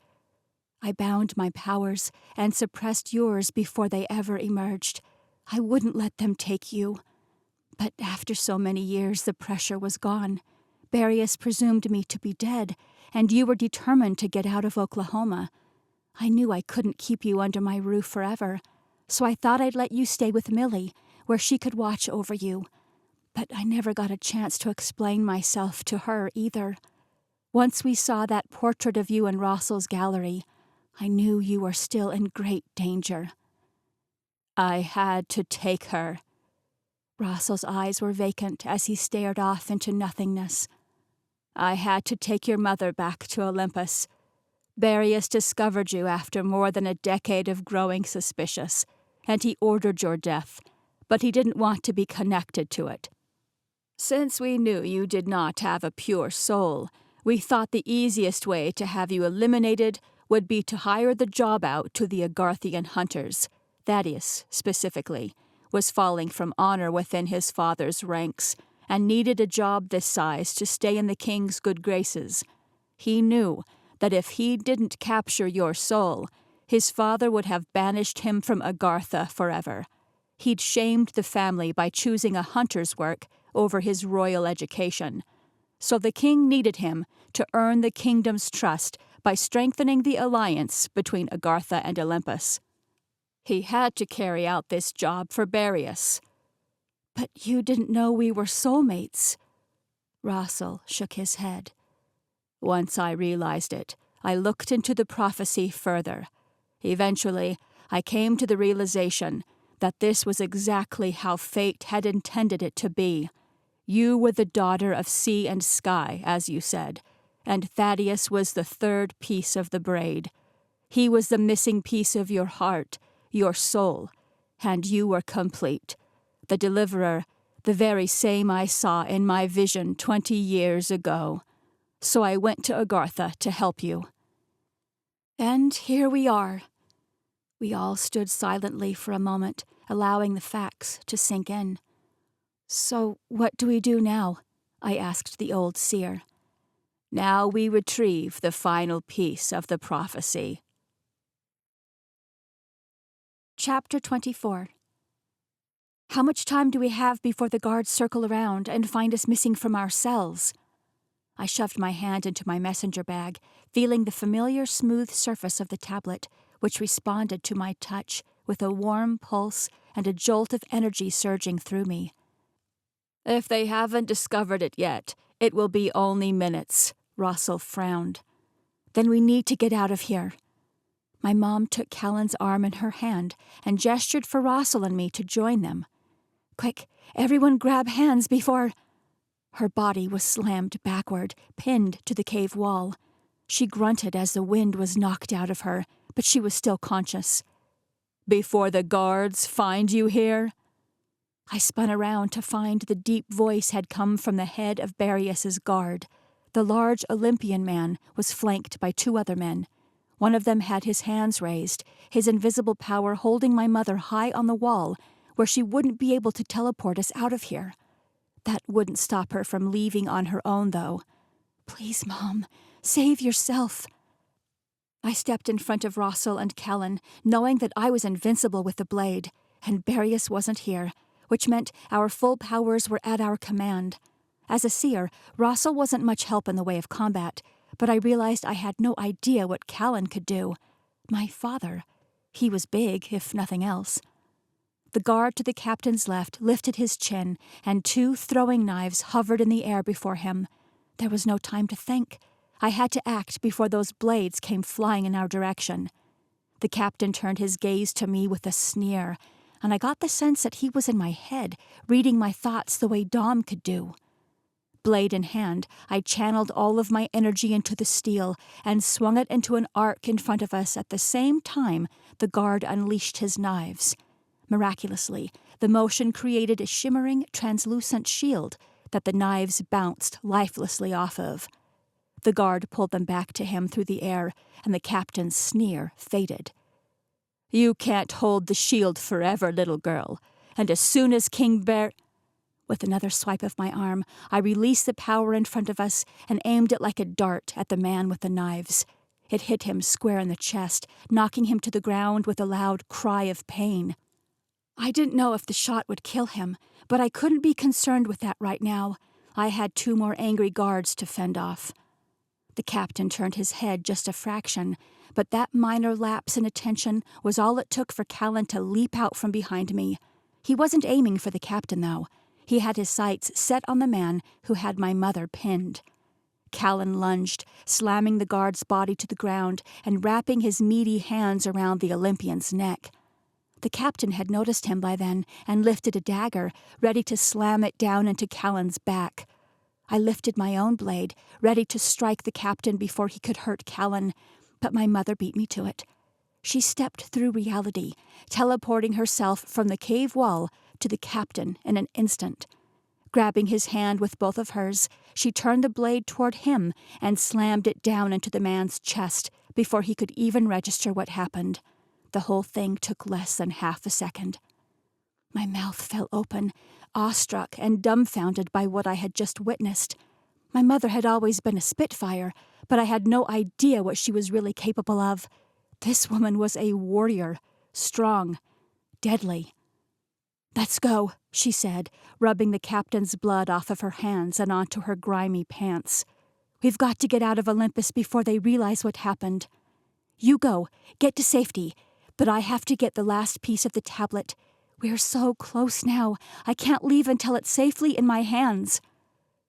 A: I bound my powers and suppressed yours before they ever emerged. I wouldn't let them take you. But after so many years, the pressure was gone. Barrius presumed me to be dead, and you were determined to get out of Oklahoma. I knew I couldn't keep you under my roof forever, so I thought I'd let you stay with Millie, where she could watch over you. But I never got a chance to explain myself to her either. Once we saw that portrait of you in Russell's gallery, I knew you were still in great danger. I had to take her. Russell's eyes were vacant as he stared off into nothingness. I had to take your mother back to Olympus. Barrius discovered you after more than a decade of growing suspicious, and he ordered your death, but he didn't want to be connected to it. Since we knew you did not have a pure soul, we thought the easiest way to have you eliminated would be to hire the job out to the Agarthian hunters. Thaddeus, specifically, was falling from honor within his father's ranks, and needed a job this size to stay in the king's good graces. He knew that if he didn't capture your soul, his father would have banished him from Agartha forever. He'd shamed the family by choosing a hunter's work over his royal education. So the king needed him to earn the kingdom's trust by strengthening the alliance between Agartha and Olympus. He had to carry out this job for Barius. But you didn't know we were soulmates. Russell shook his head. Once I realized it, I looked into the prophecy further. Eventually, I came to the realization that this was exactly how fate had intended it to be. You were the daughter of sea and sky, as you said, and Thaddeus was the third piece of the braid. He was the missing piece of your heart, your soul, and you were complete. The deliverer, the very same I saw in my vision 20 years ago. So I went to Agartha to help you. And here we are. We all stood silently for a moment, allowing the facts to sink in. So what do we do now? I asked the old seer. Now we retrieve the final piece of the prophecy. Chapter 24. How much time do we have before the guards circle around and find us missing from our cells? I shoved my hand into my messenger bag, feeling the familiar smooth surface of the tablet, which responded to my touch with a warm pulse and a jolt of energy surging through me. If they haven't discovered it yet, it will be only minutes, Russell frowned. Then we need to get out of here. My mom took Callan's arm in her hand and gestured for Russell and me to join them. Quick, everyone grab hands before... Her body was slammed backward, pinned to the cave wall. She grunted as the wind was knocked out of her, but she was still conscious. Before the guards find you here? I spun around to find the deep voice had come from the head of Barius's guard. The large Olympian man was flanked by 2 other men. One of them had his hands raised, his invisible power holding my mother high on the wall, where she wouldn't be able to teleport us out of here. That wouldn't stop her from leaving on her own, though. Please, Mom, save yourself. I stepped in front of Russell and Callan, knowing that I was invincible with the blade, and Barius wasn't here, which meant our full powers were at our command. As a seer, Russell wasn't much help in the way of combat, but I realized I had no idea what Callan could do. My father. He was big, if nothing else. The guard to the captain's left lifted his chin, and 2 throwing knives hovered in the air before him. There was no time to think. I had to act before those blades came flying in our direction. The captain turned his gaze to me with a sneer, and I got the sense that he was in my head, reading my thoughts the way Dom could do. Blade in hand, I channeled all of my energy into the steel and swung it into an arc in front of us at the same time the guard unleashed his knives. Miraculously, the motion created a shimmering, translucent shield that the knives bounced lifelessly off of. The guard pulled them back to him through the air, and the captain's sneer faded. You can't hold the shield forever, little girl, and as soon as King Bear... With another swipe of my arm, I released the power in front of us and aimed it like a dart at the man with the knives. It hit him square in the chest, knocking him to the ground with a loud cry of pain. I didn't know if the shot would kill him, but I couldn't be concerned with that right now. I had 2 more angry guards to fend off. The captain turned his head just a fraction, but that minor lapse in attention was all it took for Callan to leap out from behind me. He wasn't aiming for the captain, though. He had his sights set on the man who had my mother pinned. Callan lunged, slamming the guard's body to the ground and wrapping his meaty hands around the Olympian's neck. The captain had noticed him by then and lifted a dagger, ready to slam it down into Callan's back. I lifted my own blade, ready to strike the captain before he could hurt Callan, but my mother beat me to it. She stepped through reality, teleporting herself from the cave wall to the captain in an instant. Grabbing his hand with both of hers, she turned the blade toward him and slammed it down into the man's chest before he could even register what happened. The whole thing took less than half a second. My mouth fell open, awestruck and dumbfounded by what I had just witnessed. My mother had always been a spitfire, but I had no idea what she was really capable of. This woman was a warrior, strong, deadly. "Let's go," she said, rubbing the captain's blood off of her hands and onto her grimy pants. "We've got to get out of Olympus before they realize what happened. You go, get to safety, but I have to get the last piece of the tablet. We're so close now, I can't leave until it's safely in my hands.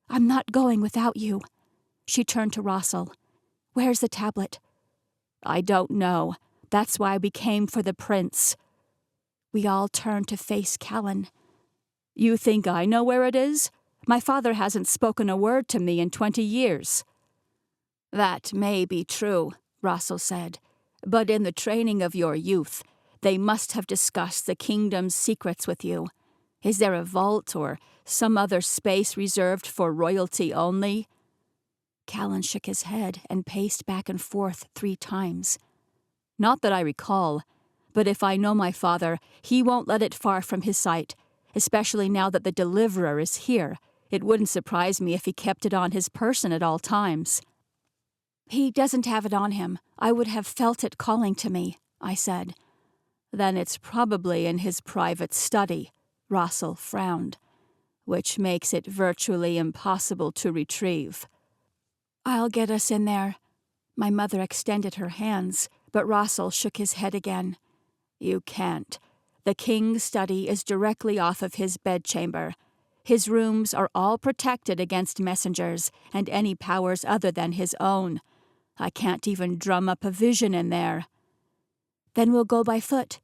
A: I'm not going without you." She turned to Russell. "Where's the tablet?" "I don't know. That's why we came for the prince." We all turned to face Callan. "You think I know where it is? My father hasn't spoken a word to me in 20 years. "That may be true," Russell said, "but in the training of your youth, they must have discussed the kingdom's secrets with you. Is there a vault or some other space reserved for royalty only?" Callan shook his head and paced back and forth 3 times. "Not that I recall, but if I know my father, he won't let it far from his sight, especially now that the deliverer is here. It wouldn't surprise me if he kept it on his person at all times." "He doesn't have it on him. I would have felt it calling to me," I said. "Then it's probably in his private study," Russell frowned, "which makes it virtually impossible to retrieve." "I'll get us in there." My mother extended her hands, but Russell shook his head again. "You can't. The king's study is directly off of his bedchamber. His rooms are all protected against messengers and any powers other than his own. I can't even drum up a vision in there." "Then we'll go by foot."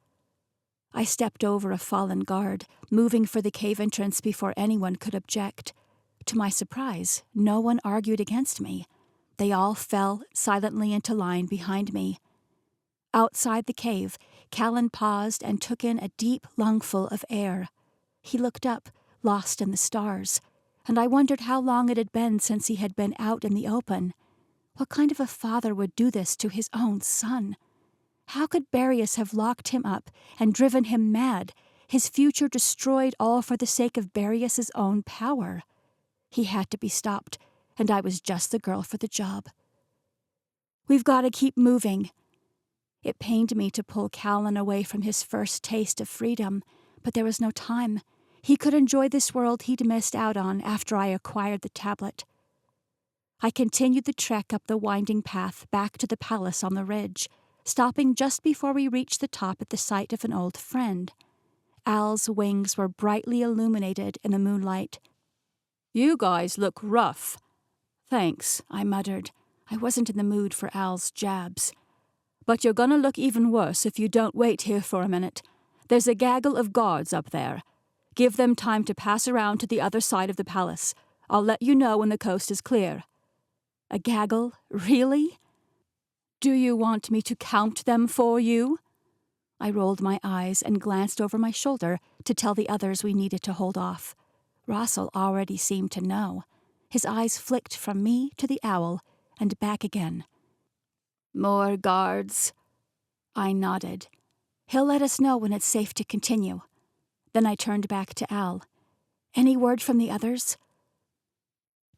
A: I stepped over a fallen guard, moving for the cave entrance before anyone could object. To my surprise, no one argued against me. They all fell silently into line behind me. Outside the cave, Callan paused and took in a deep lungful of air. He looked up, lost in the stars, and I wondered how long it had been since he had been out in the open. What kind of a father would do this to his own son? How could Barius have locked him up and driven him mad, his future destroyed all for the sake of Barius's own power? He had to be stopped, and I was just the girl for the job. "We've got to keep moving." It pained me to pull Callan away from his first taste of freedom, but there was no time. He could enjoy this world he'd missed out on after I acquired the tablet. I continued the trek up the winding path back to the palace on the ridge, stopping just before we reached the top at the sight of an old friend. Al's wings were brightly illuminated in the moonlight. "You guys look rough." "Thanks," I muttered. I wasn't in the mood for Al's jabs. "But you're gonna look even worse if you don't wait here for a minute. There's a gaggle of guards up there. Give them time to pass around to the other side of the palace. I'll let you know when the coast is clear." "A gaggle? Really?" "Do you want me to count them for you?" I rolled my eyes and glanced over my shoulder to tell the others we needed to hold off. Russell already seemed to know. His eyes flicked from me to the owl and back again. "More guards?" I nodded. "He'll let us know when it's safe to continue." Then I turned back to Al. "Any word from the others?"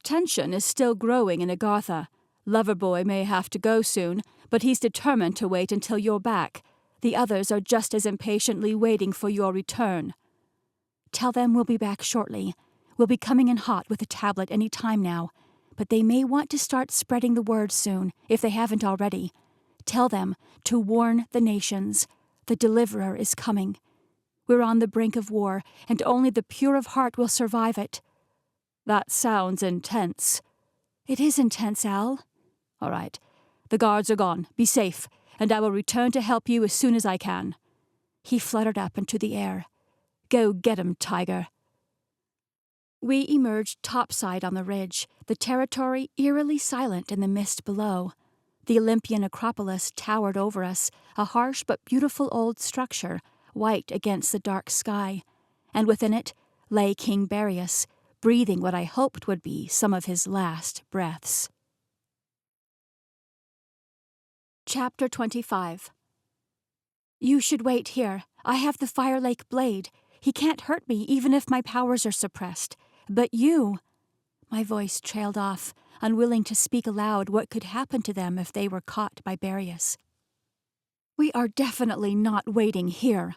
A: "Tension is still growing in Agartha. Loverboy may have to go soon, but he's determined to wait until you're back. The others are just as impatiently waiting for your return." "Tell them we'll be back shortly. We'll be coming in hot with a tablet any time now, but they may want to start spreading the word soon, if they haven't already. Tell them to warn the nations. The deliverer is coming. We're on the brink of war, and only the pure of heart will survive it." "That sounds intense." "It is intense, Al." "All right. The guards are gone. Be safe, and I will return to help you as soon as I can." He fluttered up into the air. "Go get 'em, Tiger." We emerged topside on the ridge, the territory eerily silent in the mist below. The Olympian Acropolis towered over us, a harsh but beautiful old structure, white against the dark sky, and within it lay King Barius, breathing what I hoped would be some of his last breaths. Chapter 25. "You should wait here. I have the Fire Lake blade. He can't hurt me even if my powers are suppressed. But you—" My voice trailed off, unwilling to speak aloud what could happen to them if they were caught by Barrius. "We are definitely not waiting here."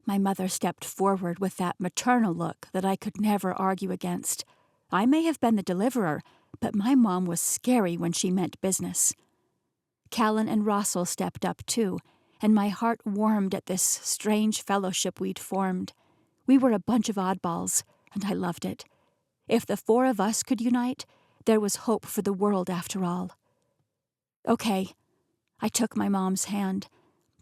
A: My mother stepped forward with that maternal look that I could never argue against. I may have been the deliverer, but my mom was scary when she meant business. Callan and Rossel stepped up too, and my heart warmed at this strange fellowship we'd formed. We were a bunch of oddballs, and I loved it. If the four of us could unite, there was hope for the world after all. "Okay," I took my mom's hand,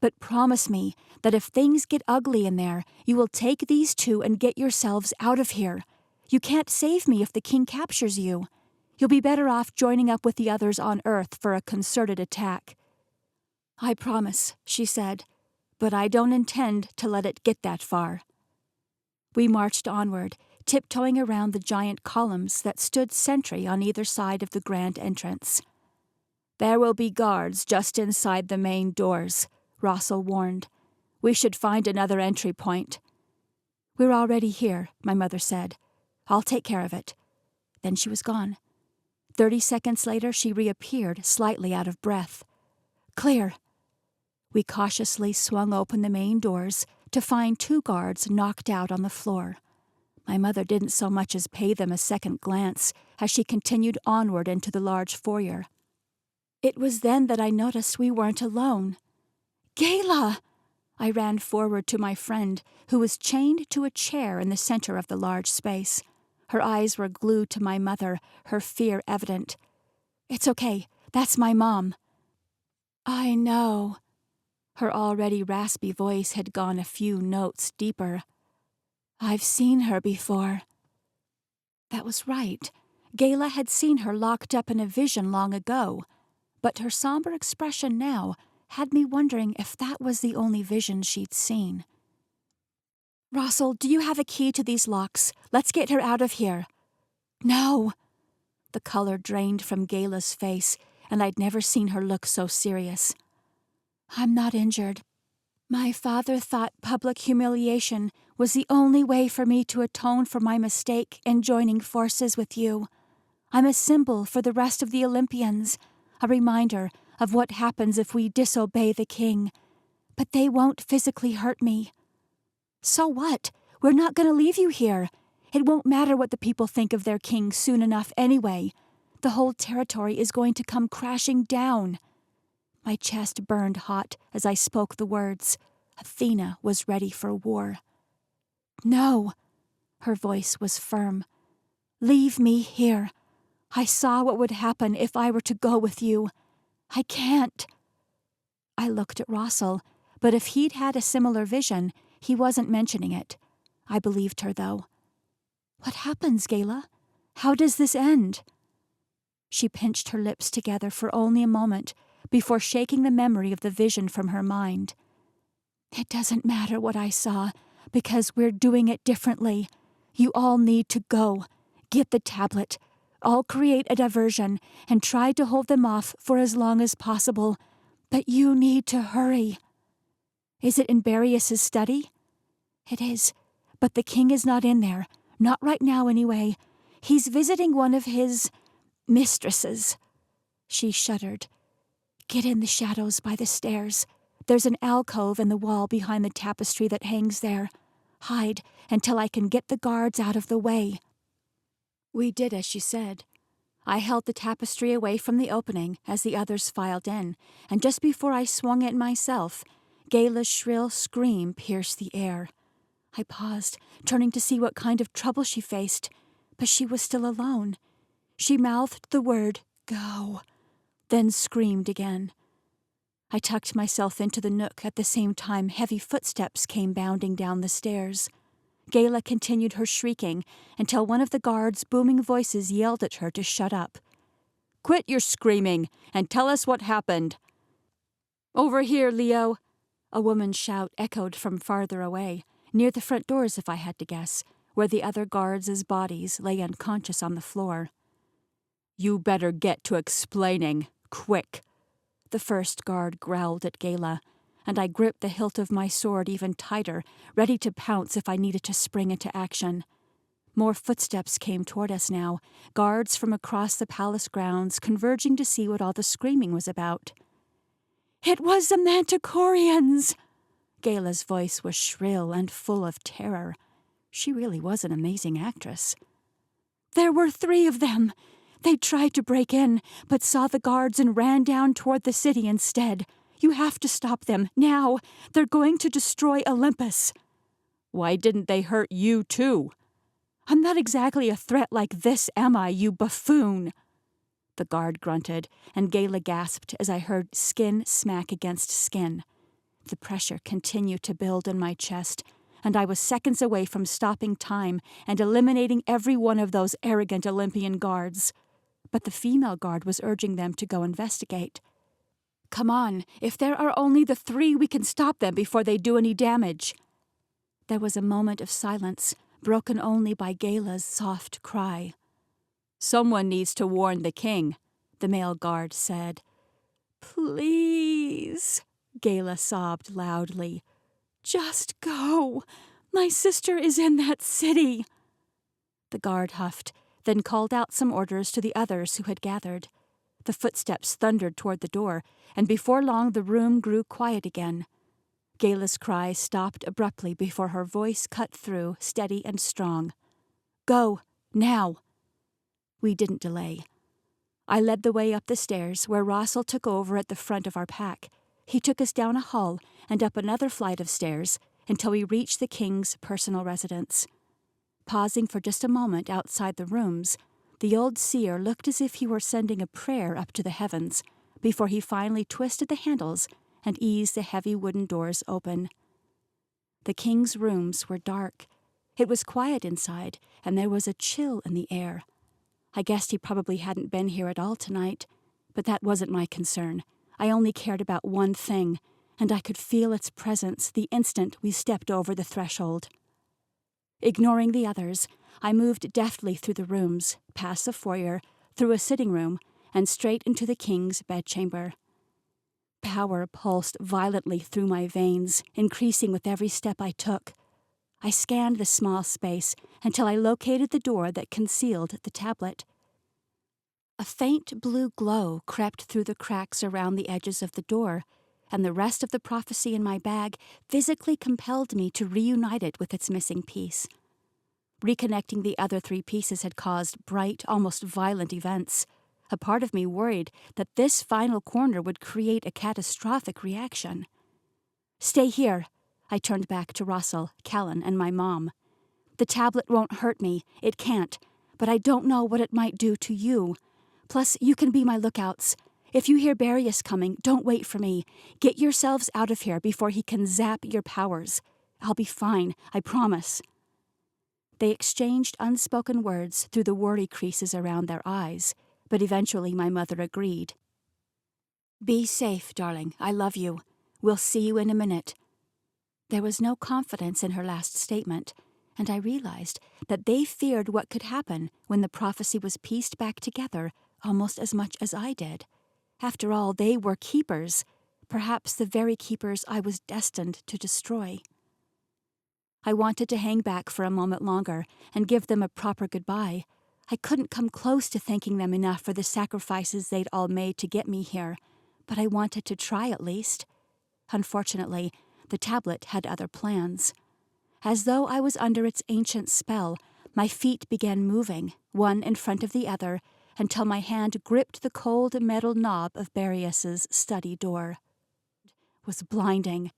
A: "but promise me that if things get ugly in there, you will take these two and get yourselves out of here. You can't save me if the king captures you. You'll be better off joining up with the others on Earth for a concerted attack." "I promise," she said, "but I don't intend to let it get that far." We marched onward, tiptoeing around the giant columns that stood sentry on either side of the grand entrance. "There will be guards just inside the main doors," Rossel warned. "We should find another entry point." "We're already here," my mother said. "I'll take care of it." Then she was gone. 30 seconds later, she reappeared, slightly out of breath. "Clear." We cautiously swung open the main doors to find 2 guards knocked out on the floor. My mother didn't so much as pay them a second glance as she continued onward into the large foyer. It was then that I noticed we weren't alone. "Gayla!" I ran forward to my friend, who was chained to a chair in the center of the large space. Her eyes were glued to my mother, her fear evident. "It's okay. That's my mom." "I know." Her already raspy voice had gone a few notes deeper. "I've seen her before." That was right. Gayla had seen her locked up in a vision long ago, but her somber expression now had me wondering if that was the only vision she'd seen. "Rossel, do you have a key to these locks? Let's get her out of here." "No." The color drained from Gayla's face, and I'd never seen her look so serious. "I'm not injured. My father thought public humiliation was the only way for me to atone for my mistake in joining forces with you. I'm a symbol for the rest of the Olympians, a reminder of what happens if we disobey the king. But they won't physically hurt me." "So what? We're not going to leave you here. It won't matter what the people think of their king soon enough anyway. The whole territory is going to come crashing down." My chest burned hot as I spoke the words. Athena was ready for war. "No." Her voice was firm. "Leave me here. I saw what would happen if I were to go with you. I can't." I looked at Rossel, but if he'd had a similar vision, he wasn't mentioning it. I believed her, though. "What happens, Gayla? How does this end?" She pinched her lips together for only a moment before shaking the memory of the vision from her mind. "It doesn't matter what I saw, because we're doing it differently. You all need to go. Get the tablet. I'll create a diversion and try to hold them off for as long as possible. But you need to hurry." "Is it in Barrius's study?" "It is, but the king is not in there. Not right now, anyway. He's visiting one of his mistresses." She shuddered. "Get in the shadows by the stairs. There's an alcove in the wall behind the tapestry that hangs there. Hide until I can get the guards out of the way." We did as she said. I held the tapestry away from the opening as the others filed in, and just before I swung it myself, Gayla's shrill scream pierced the air. I paused, turning to see what kind of trouble she faced, but she was still alone. She mouthed the word, "Go," then screamed again. I tucked myself into the nook at the same time heavy footsteps came bounding down the stairs. Gayla continued her shrieking until one of the guards' booming voices yelled at her to shut up. "Quit your screaming and tell us what happened." "Over here, Leo," a woman's shout echoed from farther away, near the front doors if I had to guess, where the other guards' bodies lay unconscious on the floor. "You better get to explaining, quick," the first guard growled at Gayla, and I gripped the hilt of my sword even tighter, ready to pounce if I needed to spring into action. More footsteps came toward us now, guards from across the palace grounds converging to see what all the screaming was about. "It was the Manticorians!" Gala's voice was shrill and full of terror. She really was an amazing actress. "There were 3 of them. They tried to break in, but saw the guards and ran down toward the city instead. You have to stop them, now. They're going to destroy Olympus." "Why didn't they hurt you, too?" "I'm not exactly a threat like this, am I, you buffoon?" The guard grunted, and Gala gasped as I heard skin smack against skin. The pressure continued to build in my chest, and I was seconds away from stopping time and eliminating every one of those arrogant Olympian guards. But the female guard was urging them to go investigate. "Come on, if there are only the 3, we can stop them before they do any damage." There was a moment of silence, broken only by Gala's soft cry. "Someone needs to warn the king," the male guard said. "Please," Gala sobbed loudly. "Just go. My sister is in that city." The guard huffed, then called out some orders to the others who had gathered. The footsteps thundered toward the door, and before long the room grew quiet again. Gala's cry stopped abruptly before her voice cut through, steady and strong. "Go, now." We didn't delay. I led the way up the stairs, where Russell took over at the front of our pack. He took us down a hall and up another flight of stairs until we reached the king's personal residence. Pausing for just a moment outside the rooms, the old seer looked as if he were sending a prayer up to the heavens before he finally twisted the handles and eased the heavy wooden doors open. The king's rooms were dark. It was quiet inside, and there was a chill in the air. I guessed he probably hadn't been here at all tonight, but that wasn't my concern. I only cared about one thing, and I could feel its presence the instant we stepped over the threshold. Ignoring the others, I moved deftly through the rooms, past the foyer, through a sitting room, and straight into the king's bedchamber. Power pulsed violently through my veins, increasing with every step I took. I scanned the small space until I located the door that concealed the tablet. A faint blue glow crept through the cracks around the edges of the door, and the rest of the prophecy in my bag physically compelled me to reunite it with its missing piece. Reconnecting the other 3 pieces had caused bright, almost violent events. A part of me worried that this final corner would create a catastrophic reaction. "Stay here," I turned back to Russell, Callan, and my mom. "The tablet won't hurt me. It can't. But I don't know what it might do to you. Plus, you can be my lookouts. If you hear Barrius coming, don't wait for me. Get yourselves out of here before he can zap your powers. I'll be fine, I promise." They exchanged unspoken words through the worry creases around their eyes, but eventually my mother agreed. "Be safe, darling. I love you. We'll see you in a minute." There was no confidence in her last statement, and I realized that they feared what could happen when the prophecy was pieced back together almost as much as I did. After all, they were keepers, perhaps the very keepers I was destined to destroy. I wanted to hang back for a moment longer and give them a proper goodbye. I couldn't come close to thanking them enough for the sacrifices they'd all made to get me here, but I wanted to try at least. Unfortunately, the tablet had other plans. As though I was under its ancient spell, my feet began moving, one in front of the other, until my hand gripped the cold metal knob of Barrius's study door. It was blinding.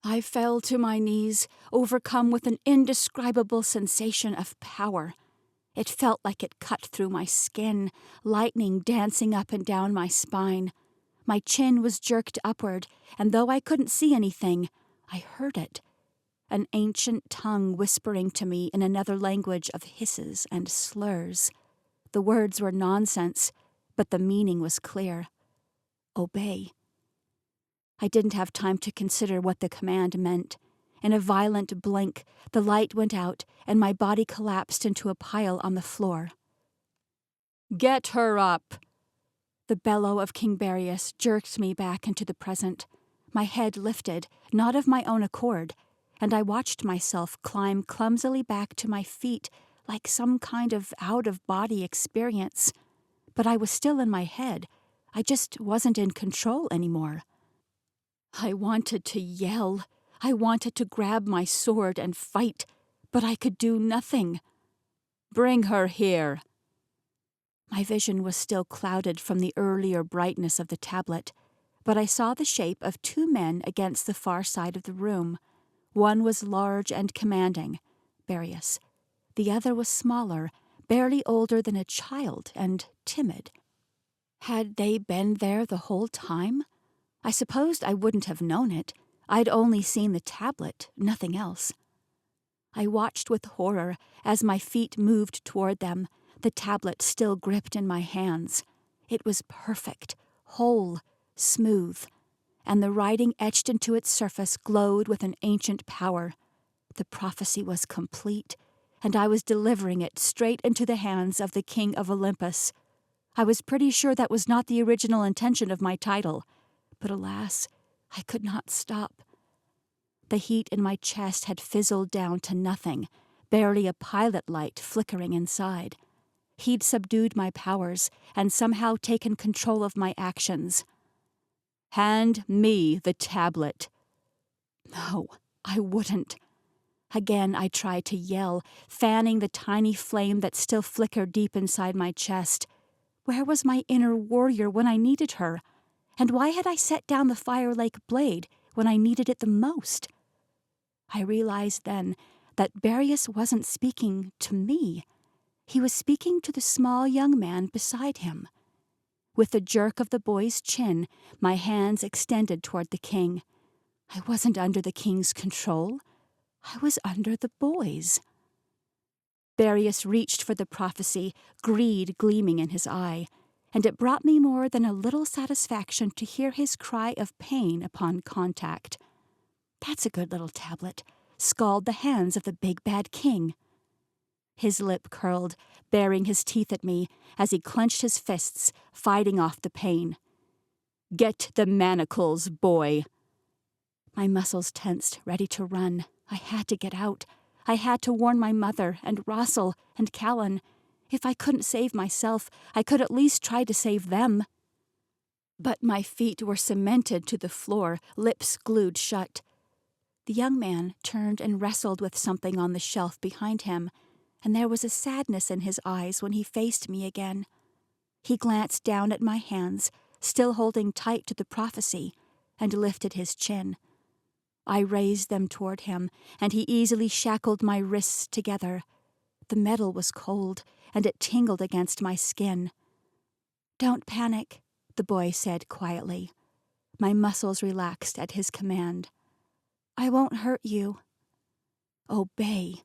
A: I fell to my knees, overcome with an indescribable sensation of power. It felt like it cut through my skin, lightning dancing up and down my spine. My chin was jerked upward, and though I couldn't see anything, I heard it. An ancient tongue whispering to me in another language of hisses and slurs. The words were nonsense, but the meaning was clear. Obey. I didn't have time to consider what the command meant. In a violent blink, the light went out, and my body collapsed into a pile on the floor. "Get her up!" The bellow of King Barrius jerked me back into the present. My head lifted, not of my own accord, and I watched myself climb clumsily back to my feet like some kind of out-of-body experience. But I was still in my head. I just wasn't in control anymore. I wanted to yell. I wanted to grab my sword and fight, but I could do nothing. "Bring her here." My vision was still clouded from the earlier brightness of the tablet, but I saw the shape of two men against the far side of the room. One was large and commanding, Barius. The other was smaller, barely older than a child, and timid. Had they been there the whole time? I supposed I wouldn't have known it. I'd only seen the tablet, nothing else. I watched with horror as my feet moved toward them, the tablet still gripped in my hands. It was perfect, whole, smooth, and the writing etched into its surface glowed with an ancient power. The prophecy was complete, and I was delivering it straight into the hands of the King of Olympus. I was pretty sure that was not the original intention of my title, but alas, I could not stop. The heat in my chest had fizzled down to nothing, barely a pilot light flickering inside. He'd subdued my powers and somehow taken control of my actions. "Hand me the tablet." No, I wouldn't. Again I tried to yell, fanning the tiny flame that still flickered deep inside my chest. Where was my inner warrior when I needed her? And why had I set down the fire-like blade when I needed it the most? I realized then that Barius wasn't speaking to me. He was speaking to the small young man beside him. With a jerk of the boy's chin, my hands extended toward the king. I wasn't under the king's control. I was under the boy's. Barius reached for the prophecy, greed gleaming in his eye, and it brought me more than a little satisfaction to hear his cry of pain upon contact. "That's a good little tablet. Scald the hands of the big bad king." His lip curled, baring his teeth at me as he clenched his fists, fighting off the pain. "Get the manacles, boy." My muscles tensed, ready to run. I had to get out. I had to warn my mother and Russell and Callan. If I couldn't save myself, I could at least try to save them. But my feet were cemented to the floor, lips glued shut. The young man turned and wrestled with something on the shelf behind him, and there was a sadness in his eyes when he faced me again. He glanced down at my hands, still holding tight to the prophecy, and lifted his chin. I raised them toward him, and he easily shackled my wrists together. The metal was cold, and it tingled against my skin. "Don't panic," the boy said quietly. My muscles relaxed at his command. "I won't hurt you." Obey.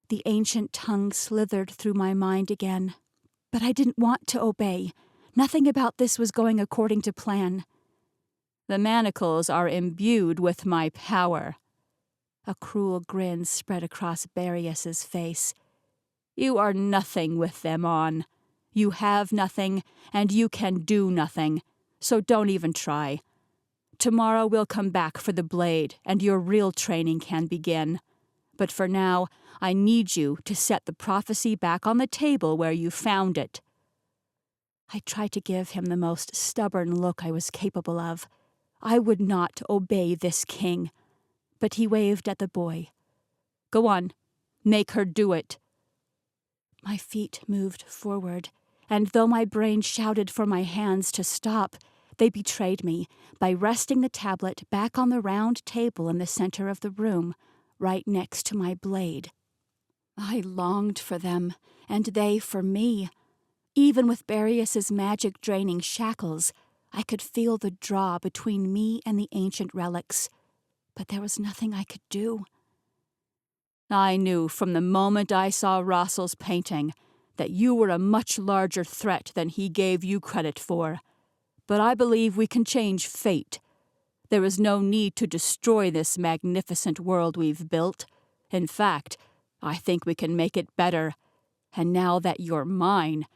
A: The ancient tongue slithered through my mind again. But I didn't want to obey. Nothing about this was going according to plan. "The manacles are imbued with my power." A cruel grin spread across Barius's face. "You are nothing with them on. You have nothing, and you can do nothing, so don't even try. Tomorrow we'll come back for the blade, and your real training can begin. But for now, I need you to set the prophecy back on the table where you found it." I tried to give him the most stubborn look I was capable of. I would not obey this king. But he waved at the boy. "Go on, make her do it." My feet moved forward, and though my brain shouted for my hands to stop, they betrayed me by resting the tablet back on the round table in the center of the room, right next to my blade. I longed for them, and they for me. Even with Barius's magic-draining shackles, I could feel the draw between me and the ancient relics, but there was nothing I could do. "I knew from the moment I saw Russell's painting that you were a much larger threat than he gave you credit for. But I believe we can change fate. There is no need to destroy this magnificent world we've built. In fact, I think we can make it better. And now that you're mine,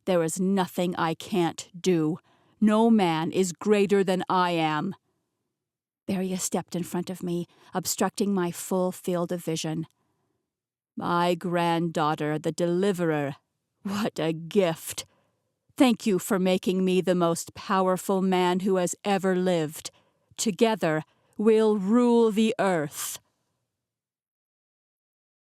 A: there is nothing I can't do. No man is greater than I am." Beria stepped in front of me, obstructing my full field of vision. My granddaughter, the deliverer. What a gift! Thank you for making me the most powerful man who has ever lived. Together, we'll rule the earth.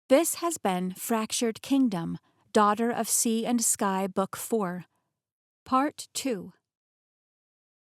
A: This has been Fractured Kingdom, Daughter of Sea and Sky, Book 4, Part 2.